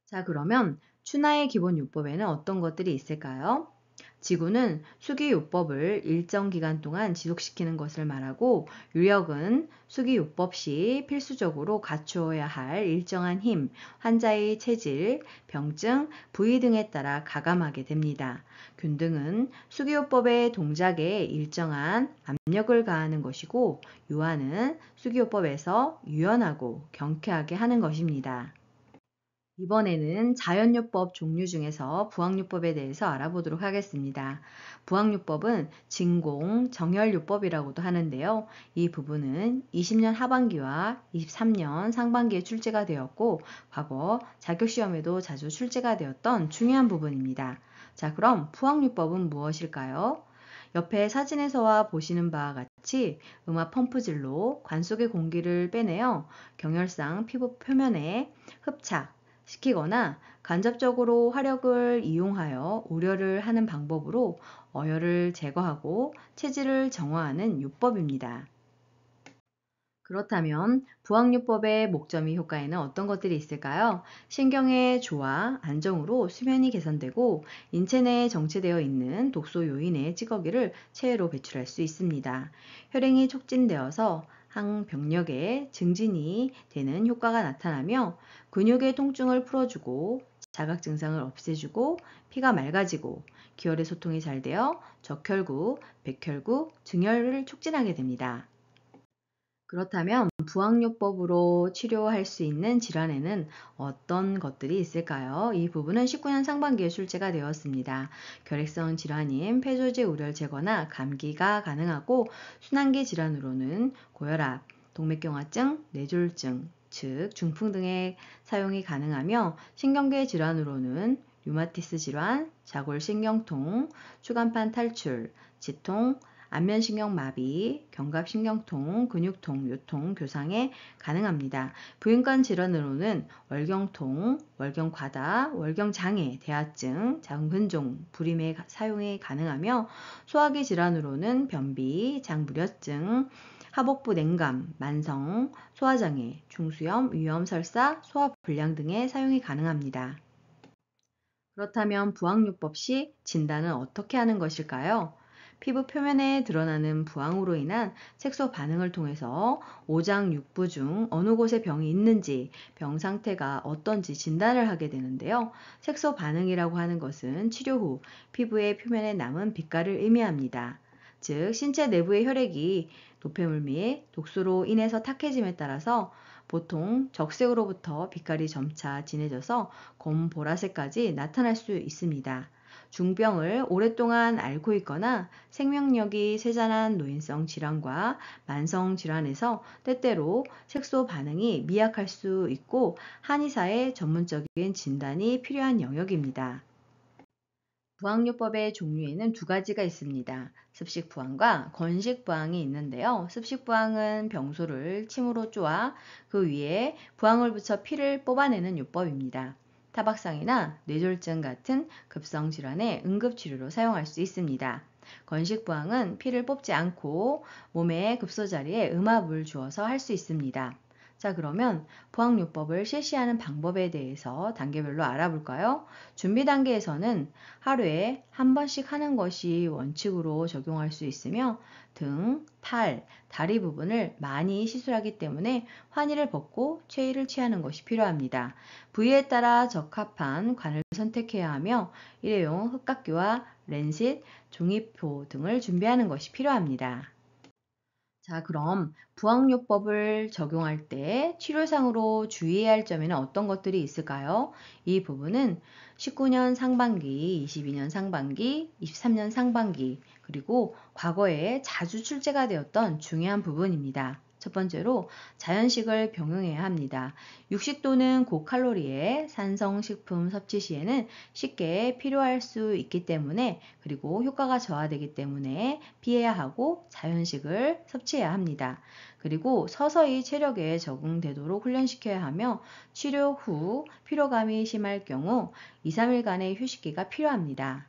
자, 그러면 추나의 기본 요법에는 어떤 것들이 있을까요? 지구는 수기요법을 일정 기간 동안 지속시키는 것을 말하고, 유력은 수기요법 시 필수적으로 갖추어야 할 일정한 힘, 환자의 체질, 병증, 부위 등에 따라 가감하게 됩니다. 균등은 수기요법의 동작에 일정한 압력을 가하는 것이고, 유한은 수기요법에서 유연하고 경쾌하게 하는 것입니다. 이번에는 자연요법 종류 중에서 부항요법에 대해서 알아보도록 하겠습니다. 부항요법은 진공, 정혈요법이라고도 하는데요. 이 부분은 20년 하반기와 23년 상반기에 출제가 되었고, 과거 자격시험에도 자주 출제가 되었던 중요한 부분입니다. 자, 그럼 부항요법은 무엇일까요? 옆에 사진에서 보시는 바와 같이 음압 펌프질로 관 속의 공기를 빼내어 경혈상 피부 표면에 흡착, 시키거나 간접적으로 화력을 이용하여 우려를 하는 방법으로 어혈을 제거하고 체질을 정화하는 요법입니다. 그렇다면 부항요법의 목점이 효과에는 어떤 것들이 있을까요? 신경의 조화, 안정으로 수면이 개선되고, 인체 내에 정체되어 있는 독소 요인의 찌꺼기를 체외로 배출할 수 있습니다. 혈행이 촉진되어서 항병력의 증진이 되는 효과가 나타나며, 근육의 통증을 풀어주고 자각 증상을 없애주고, 피가 맑아지고 기혈의 소통이 잘 되어 적혈구, 백혈구, 증혈을 촉진하게 됩니다. 그렇다면 부항요법으로 치료할 수 있는 질환에는 어떤 것들이 있을까요? 이 부분은 19년 상반기에 출제가 되었습니다. 결핵성 질환인 폐조제 우려를 제거나 감기가 가능하고, 순환기 질환으로는 고혈압, 동맥경화증, 뇌졸중, 즉 중풍 등의 사용이 가능하며, 신경계 질환으로는 류마티스 질환, 자골신경통, 추간판 탈출, 지통, 안면신경마비, 견갑신경통, 근육통, 요통, 교상에 가능합니다. 부인관 질환으로는 월경통, 월경과다, 월경장애, 대하증, 장근종, 불임의 사용이 가능하며, 소화기 질환으로는 변비, 장부려증, 하복부 냉감, 만성, 소화장애, 중수염, 위염설사, 소화불량 등의 사용이 가능합니다. 그렇다면 부항요법 시 진단은 어떻게 하는 것일까요? 피부 표면에 드러나는 부항으로 인한 색소 반응을 통해서 오장 6부 중 어느 곳에 병이 있는지, 병 상태가 어떤지 진단을 하게 되는데요. 색소 반응이라고 하는 것은 치료 후 피부의 표면에 남은 빛깔을 의미합니다. 즉, 신체 내부의 혈액이 노폐물 및 독소로 인해서 탁해짐에 따라서 보통 적색으로부터 빛깔이 점차 진해져서 검 보라색까지 나타날 수 있습니다. 중병을 오랫동안 앓고 있거나 생명력이 쇠잔한 노인성 질환과 만성 질환에서 때때로 색소 반응이 미약할 수 있고 한의사의 전문적인 진단이 필요한 영역입니다. 부항요법의 종류에는 두 가지가 있습니다. 습식부항과 건식부항이 있는데요. 습식부항은 병소를 침으로 쪼아 그 위에 부항을 붙여 피를 뽑아내는 요법입니다. 타박상이나 뇌졸중 같은 급성질환의 응급치료로 사용할 수 있습니다. 건식부항은 피를 뽑지 않고 몸의 급소 자리에 음압을 주어서 할 수 있습니다. 자, 그러면 부항요법을 실시하는 방법에 대해서 단계별로 알아볼까요? 준비 단계에서는 하루에 한 번씩 하는 것이 원칙으로 적용할 수 있으며 등, 팔, 다리 부분을 많이 시술하기 때문에 환의를 벗고 체의를 취하는 것이 필요합니다. 부위에 따라 적합한 관을 선택해야 하며 일회용 흑각기와 렌싯, 종이표 등을 준비하는 것이 필요합니다. 자, 그럼 부항요법을 적용할 때 치료상으로 주의해야 할 점에는 어떤 것들이 있을까요? 이 부분은 19년 상반기, 22년 상반기, 23년 상반기, 그리고 과거에 자주 출제가 되었던 중요한 부분입니다. 첫 번째로 자연식을 병행해야 합니다. 육식 또는 고칼로리의 산성식품 섭취 시에는 쉽게 필요할 수 있기 때문에 그리고 효과가 저하되기 때문에 피해야 하고 자연식을 섭취해야 합니다. 그리고 서서히 체력에 적응되도록 훈련시켜야 하며 치료 후 피로감이 심할 경우 2, 3일간의 휴식기가 필요합니다.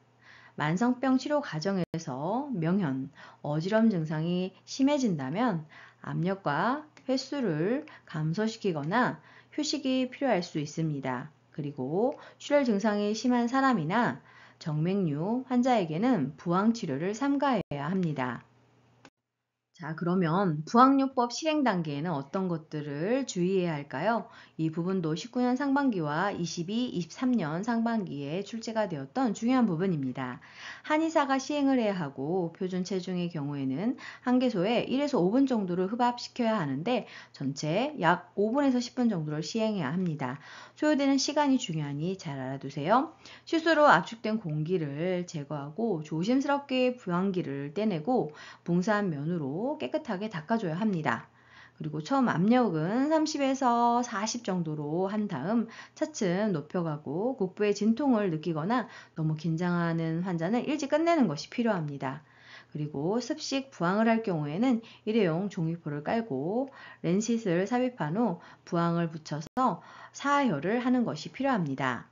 만성병 치료 과정에서 명현, 어지럼 증상이 심해진다면 압력과 횟수를 감소시키거나 휴식이 필요할 수 있습니다. 그리고 출혈 증상이 심한 사람이나 정맥류 환자에게는 부항 치료를 삼가해야 합니다. 자, 그러면 부항요법 실행 단계에는 어떤 것들을 주의해야 할까요? 이 부분도 19년 상반기와 22, 23년 상반기에 출제가 되었던 중요한 부분입니다. 한의사가 시행을 해야 하고 표준 체중의 경우에는 한개소에 1에서 5분 정도를 흡압시켜야 하는데 전체 약 5분에서 10분 정도를 시행해야 합니다. 소요되는 시간이 중요하니 잘 알아두세요. 실수로 압축된 공기를 제거하고 조심스럽게 부항기를 떼내고 붕산 면으로 깨끗하게 닦아줘야 합니다. 그리고 처음 압력은 30에서 40 정도로 한 다음 차츰 높여가고 국부의 진통을 느끼거나 너무 긴장하는 환자는 일찍 끝내는 것이 필요합니다. 그리고 습식 부항을 할 경우에는 일회용 종이포를 깔고 렌싯을 삽입한 후 부항을 붙여서 사혈을 하는 것이 필요합니다.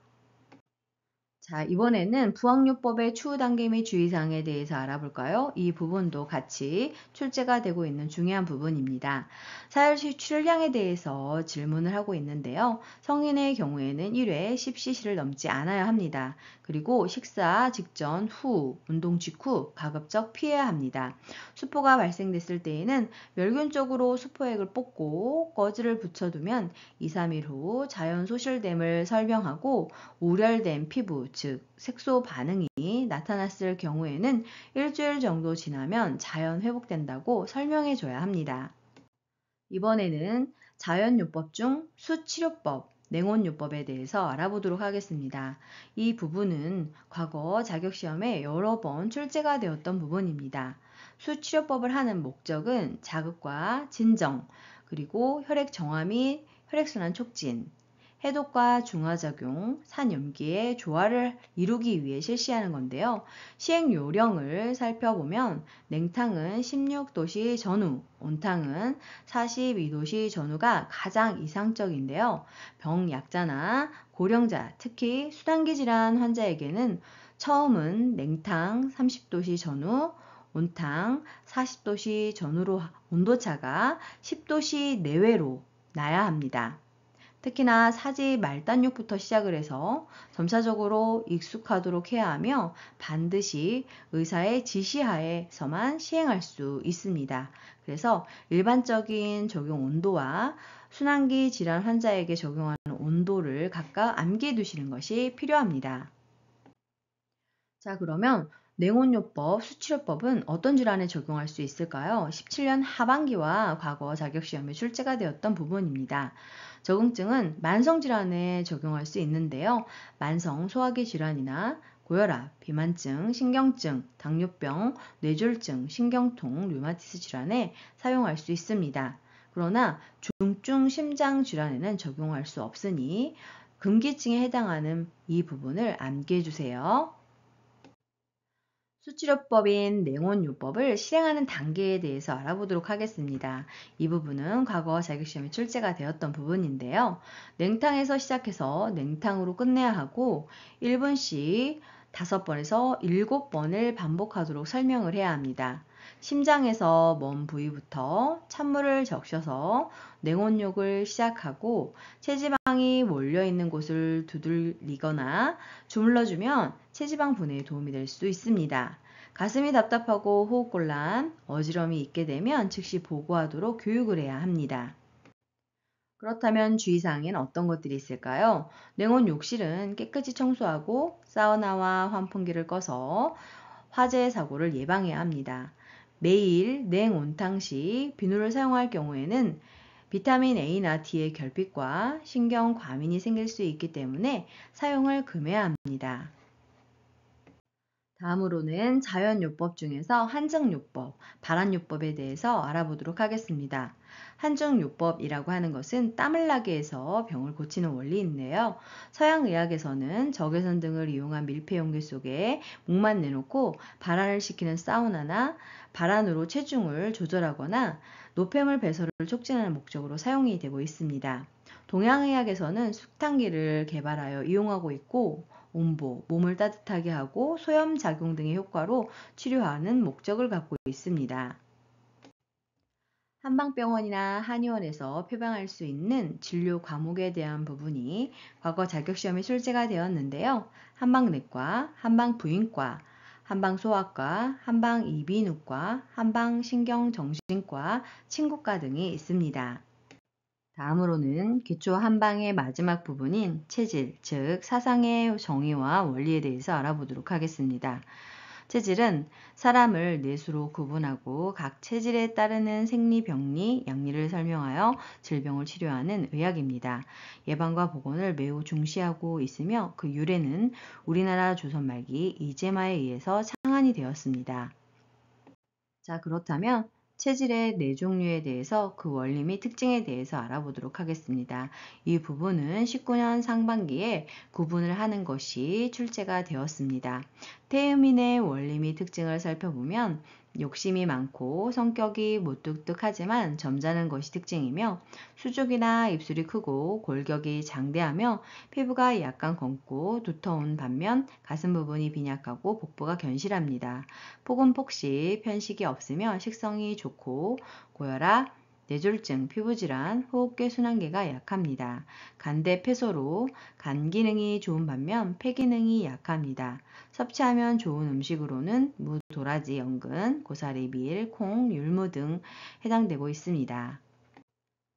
자, 이번에는 부항요법의 추후 단계 및 주의사항에 대해서 알아볼까요? 이 부분도 같이 출제가 되고 있는 중요한 부분입니다. 사혈시 출량에 대해서 질문을 하고 있는데요. 성인의 경우에는 1회 10cc를 넘지 않아야 합니다. 그리고 식사 직전, 후, 운동 직후 가급적 피해야 합니다. 수포가 발생됐을 때에는 멸균 쪽으로 수포액을 뽑고 꺼즈를 붙여두면 2, 3일 후 자연 소실됨을 설명하고 우렬된 피부, 즉 색소 반응이 나타났을 경우에는 일주일 정도 지나면 자연 회복된다고 설명해 줘야 합니다. 이번에는 자연요법 중 수치료법, 냉온요법에 대해서 알아보도록 하겠습니다. 이 부분은 과거 자격시험에 여러 번 출제가 되었던 부분입니다. 수치료법을 하는 목적은 자극과 진정, 그리고 혈액 정화 및 혈액순환 촉진, 해독과 중화작용, 산염기의 조화를 이루기 위해 실시하는 건데요. 시행 요령을 살펴보면 냉탕은 16도씨 전후, 온탕은 42도씨 전후가 가장 이상적인데요. 병약자나 고령자, 특히 수단기 질환 환자에게는 처음은 냉탕 30도씨 전후, 온탕 40도씨 전후로 온도차가 10도씨 내외로 나야 합니다. 특히나 사지 말단육부터 시작을 해서 점차적으로 익숙하도록 해야 하며 반드시 의사의 지시하에서만 시행할 수 있습니다. 그래서 일반적인 적용 온도와 순환기 질환 환자에게 적용하는 온도를 각각 암기해 두시는 것이 필요합니다. 자, 그러면 냉온요법, 수치료법은 어떤 질환에 적용할 수 있을까요? 17년 하반기와 과거 자격시험에 출제가 되었던 부분입니다. 적응증은 만성질환에 적용할 수 있는데요. 만성 소화기 질환이나 고혈압, 비만증, 신경증, 당뇨병, 뇌졸중, 신경통, 류마티스 질환에 사용할 수 있습니다. 그러나 중증 심장 질환에는 적용할 수 없으니 금기증에 해당하는 이 부분을 암기해 주세요. 수치료법인 냉온요법을 실행하는 단계에 대해서 알아보도록 하겠습니다. 이 부분은 과거 자격시험에 출제가 되었던 부분인데요. 냉탕에서 시작해서 냉탕으로 끝내야 하고 1분씩 5번에서 7번을 반복하도록 설명을 해야 합니다. 심장에서 먼 부위부터 찬물을 적셔서 냉온욕을 시작하고 체지방이 몰려있는 곳을 두들리거나 주물러주면 체지방 분해에 도움이 될 수 있습니다. 가슴이 답답하고 호흡곤란, 어지럼이 있게 되면 즉시 보고하도록 교육을 해야 합니다. 그렇다면 주의사항엔 어떤 것들이 있을까요? 냉온 욕실은 깨끗이 청소하고 사우나와 환풍기를 꺼서 화재 사고를 예방해야 합니다. 매일 냉온탕 시 비누를 사용할 경우에는 비타민 A나 D의 결핍과 신경 과민이 생길 수 있기 때문에 사용을 금해야 합니다. 다음으로는 자연요법 중에서 한증요법, 발안요법에 대해서 알아보도록 하겠습니다. 한증요법이라고 하는 것은 땀을 나게 해서 병을 고치는 원리인데요. 서양의학에서는 적외선 등을 이용한 밀폐용기 속에 목만 내놓고 발안을 시키는 사우나나 발안으로 체중을 조절하거나 노폐물 배설을 촉진하는 목적으로 사용이 되고 있습니다. 동양의학에서는 숙탄기를 개발하여 이용하고 있고 온보, 몸을 따뜻하게 하고 소염작용 등의 효과로 치료하는 목적을 갖고 있습니다. 한방병원이나 한의원에서 표방할 수 있는 진료 과목에 대한 부분이 과거 자격시험에 출제가 되었는데요. 한방내과, 한방부인과, 한방소아과, 한방이비인후과, 한방신경정신과, 친구과 등이 있습니다. 다음으로는 기초 한방의 마지막 부분인 체질, 즉 사상의 정의와 원리에 대해서 알아보도록 하겠습니다. 체질은 사람을 넷으로 구분하고 각 체질에 따르는 생리병리, 양리를 설명하여 질병을 치료하는 의학입니다. 예방과 보건을 매우 중시하고 있으며 그 유래는 우리나라 조선 말기 이재마에 의해서 창안이 되었습니다. 자, 그렇다면 체질의 네 종류에 대해서 그 원리 및 특징에 대해서 알아보도록 하겠습니다. 이 부분은 19년 상반기에 구분을 하는 것이 출제가 되었습니다. 태음인의 원리 및 특징을 살펴보면 욕심이 많고 성격이 무뚝뚝하지만 점잖은 것이 특징이며 수족이나 입술이 크고 골격이 장대하며 피부가 약간 검고 두터운 반면 가슴 부분이 빈약하고 복부가 견실합니다. 폭은 폭식, 편식이 없으며 식성이 좋고 고혈압, 뇌졸중, 피부질환, 호흡기 순환계가 약합니다. 간대 폐소로 간 기능이 좋은 반면 폐 기능이 약합니다. 섭취하면 좋은 음식으로는 무, 도라지, 연근, 고사리, 밀, 콩, 율무 등 해당되고 있습니다.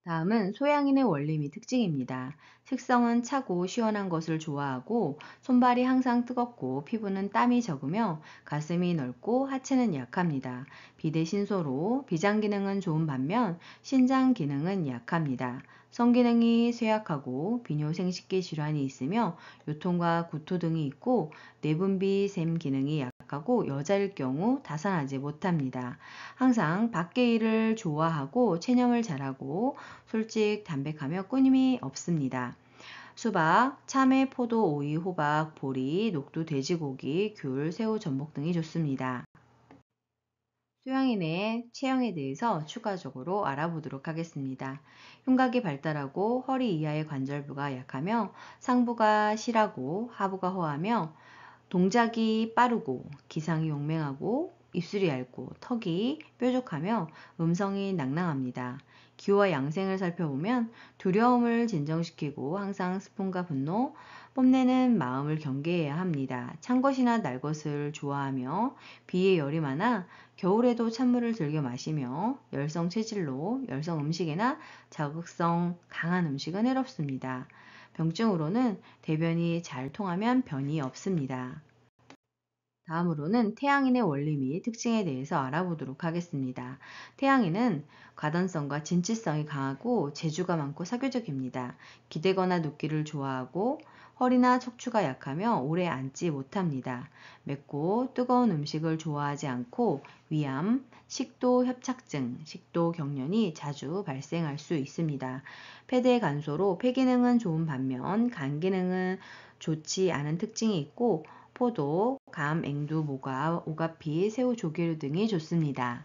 다음은 소양인의 원리 및 특징입니다. 색성은 차고 시원한 것을 좋아하고 손발이 항상 뜨겁고 피부는 땀이 적으며 가슴이 넓고 하체는 약합니다. 비대신소로 비장 기능은 좋은 반면 신장 기능은 약합니다. 성기능이 쇠약하고 비뇨생식기 질환이 있으며 요통과 구토 등이 있고 내분비 샘 기능이 약하고 여자일 경우 다산하지 못합니다. 항상 밖의 일을 좋아하고 체념을 잘하고 솔직 담백하며 끊임이 없습니다. 수박, 참외, 포도, 오이, 호박, 보리, 녹두, 돼지고기, 귤, 새우, 전복 등이 좋습니다. 소양인의 체형에 대해서 추가적으로 알아보도록 하겠습니다. 흉곽이 발달하고 허리 이하의 관절부가 약하며 상부가 실하고 하부가 허하며 동작이 빠르고 기상이 용맹하고 입술이 얇고 턱이 뾰족하며 음성이 낭낭합니다. 기호와 양생을 살펴보면 두려움을 진정시키고 항상 스폰과 분노, 뽐내는 마음을 경계해야 합니다. 찬 것이나 날 것을 좋아하며 비에 열이 많아 겨울에도 찬물을 즐겨 마시며 열성 체질로 열성 음식이나 자극성 강한 음식은 해롭습니다. 병증으로는 대변이 잘 통하면 변이 없습니다. 다음으로는 태양인의 원리 및 특징에 대해서 알아보도록 하겠습니다. 태양인은 가던성과 진취성이 강하고 재주가 많고 사교적입니다. 기대거나 눕기를 좋아하고 허리나 척추가 약하며 오래 앉지 못합니다. 맵고 뜨거운 음식을 좋아하지 않고 위암, 식도 협착증, 식도 경련이 자주 발생할 수 있습니다. 폐대 간소로 폐 기능은 좋은 반면 간 기능은 좋지 않은 특징이 있고 포도, 감, 앵두, 모과, 오가피, 새우, 조개류 등이 좋습니다.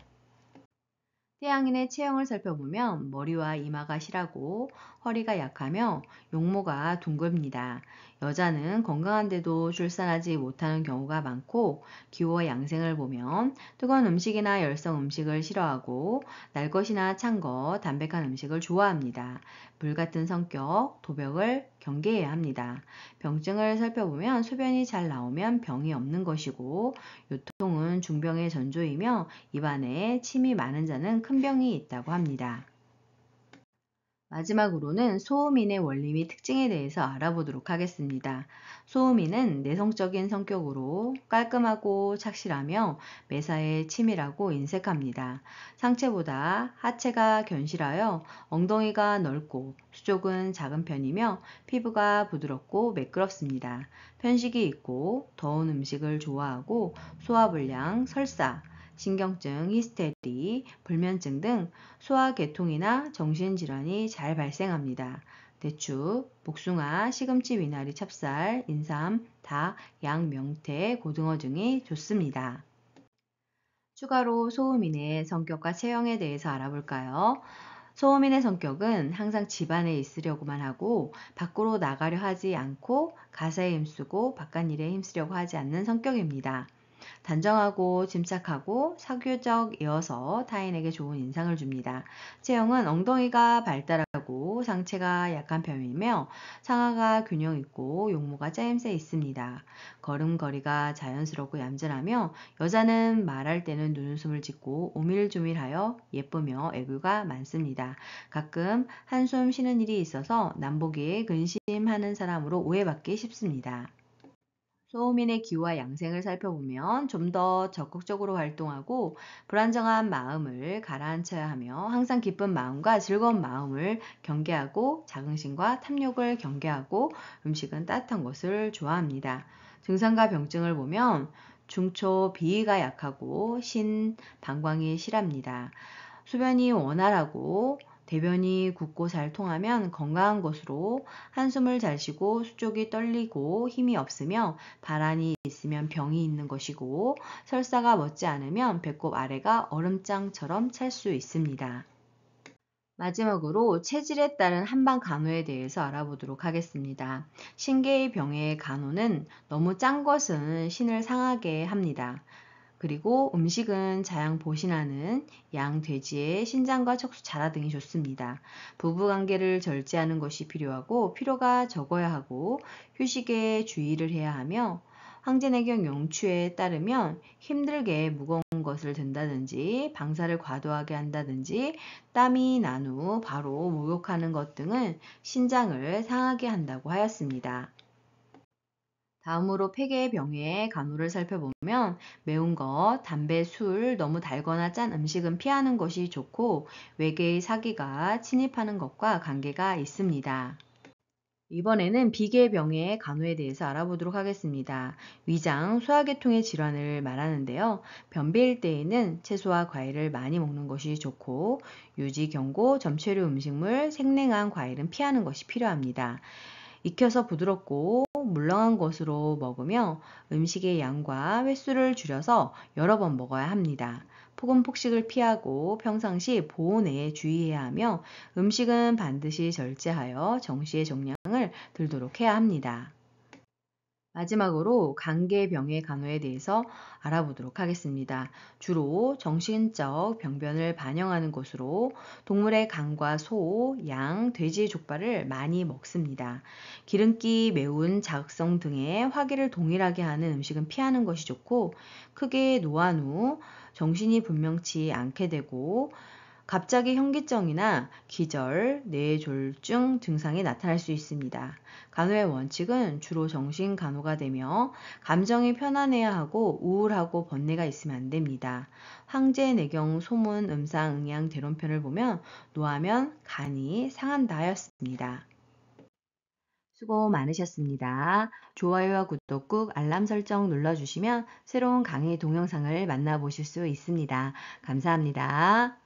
태양인의 체형을 살펴보면 머리와 이마가 실하고 허리가 약하며 용모가 둥글입니다. 여자는 건강한데도 출산하지 못하는 경우가 많고 기호 양생을 보면 뜨거운 음식이나 열성 음식을 싫어하고 날 것이나 찬 것, 담백한 음식을 좋아합니다. 불같은 성격, 도벽을 경계해야 합니다. 병증을 살펴보면 소변이 잘 나오면 병이 없는 것이고 요통은 중병의 전조이며 입안에 침이 많은 자는 큰 병이 있다고 합니다. 마지막으로는 소음인의 원리 및 특징에 대해서 알아보도록 하겠습니다. 소음인은 내성적인 성격으로 깔끔하고 착실하며 매사에 치밀하고 인색합니다. 상체보다 하체가 견실하여 엉덩이가 넓고 수족은 작은 편이며 피부가 부드럽고 매끄럽습니다. 편식이 있고 더운 음식을 좋아하고 소화불량, 설사, 신경증, 히스테리, 불면증 등 소화계통이나 정신질환이 잘 발생합니다. 대추, 복숭아, 시금치, 미나리, 찹쌀, 인삼, 닭, 양, 명태, 고등어 등이 좋습니다. 추가로 소음인의 성격과 체형에 대해서 알아볼까요? 소음인의 성격은 항상 집안에 있으려고만 하고 밖으로 나가려 하지 않고 가사에 힘쓰고 바깥일에 힘쓰려고 하지 않는 성격입니다. 단정하고 침착하고 사교적이어서 타인에게 좋은 인상을 줍니다. 체형은 엉덩이가 발달하고 상체가 약한 편이며 상하가 균형 있고 용모가 짜임새 있습니다. 걸음걸이가 자연스럽고 얌전하며 여자는 말할 때는 눈웃음을 짓고 오밀조밀하여 예쁘며 애교가 많습니다. 가끔 한숨 쉬는 일이 있어서 남보기에 근심하는 사람으로 오해받기 쉽습니다. 소음인의 기호와 양생을 살펴보면 좀 더 적극적으로 활동하고 불안정한 마음을 가라앉혀야 하며 항상 기쁜 마음과 즐거운 마음을 경계하고 자긍심과 탐욕을 경계하고 음식은 따뜻한 것을 좋아합니다. 증상과 병증을 보면 중초 비위가 약하고 신, 방광이 실합니다. 소변이 원활하고 대변이 굳고 잘 통하면 건강한 것으로 한숨을 잘 쉬고 수족이 떨리고 힘이 없으며 바람이 있으면 병이 있는 것이고 설사가 멎지 않으면 배꼽 아래가 얼음장처럼 찰 수 있습니다. 마지막으로 체질에 따른 한방 간호에 대해서 알아보도록 하겠습니다. 신계의 병의 간호는 너무 짠 것은 신을 상하게 합니다. 그리고 음식은 자양보신하는 양, 돼지의 신장과 척수, 자라 등이 좋습니다. 부부관계를 절제하는 것이 필요하고 피로가 적어야 하고 휴식에 주의를 해야 하며 황제내경 용추에 따르면 힘들게 무거운 것을 든다든지 방사를 과도하게 한다든지 땀이 난 후 바로 목욕하는 것 등은 신장을 상하게 한다고 하였습니다. 다음으로 폐계의 병의 간호를 살펴보면 매운 것, 담배, 술, 너무 달거나 짠 음식은 피하는 것이 좋고 외계의 사기가 침입하는 것과 관계가 있습니다. 이번에는 비계의 병의 간호에 대해서 알아보도록 하겠습니다. 위장, 소화계통의 질환을 말하는데요. 변비일 때에는 채소와 과일을 많이 먹는 것이 좋고 유지, 경고, 점체류 음식물, 생냉한 과일은 피하는 것이 필요합니다. 익혀서 부드럽고 물렁한 것으로 먹으며 음식의 양과 횟수를 줄여서 여러 번 먹어야 합니다. 폭은 폭식을 피하고 평상시 보온에 주의해야 하며 음식은 반드시 절제하여 정시의 정량을 들도록 해야 합니다. 마지막으로 간계병의 간호에 대해서 알아보도록 하겠습니다. 주로 정신적 병변을 반영하는 것으로 동물의 간과 소, 양, 돼지, 족발을 많이 먹습니다. 기름기, 매운, 자극성 등의 화기를 동일하게 하는 음식은 피하는 것이 좋고 크게 노한 후 정신이 분명치 않게 되고 갑자기 현기증이나 기절, 뇌졸중 증상이 나타날 수 있습니다. 간호의 원칙은 주로 정신 간호가 되며 감정이 편안해야 하고 우울하고 번뇌가 있으면 안 됩니다. 황제, 내경, 소문, 음상, 응양, 대론편을 보면 노하면 간이 상한다 하였습니다. 수고 많으셨습니다. 좋아요와 구독 꾹 알람 설정 눌러주시면 새로운 강의 동영상을 만나보실 수 있습니다. 감사합니다.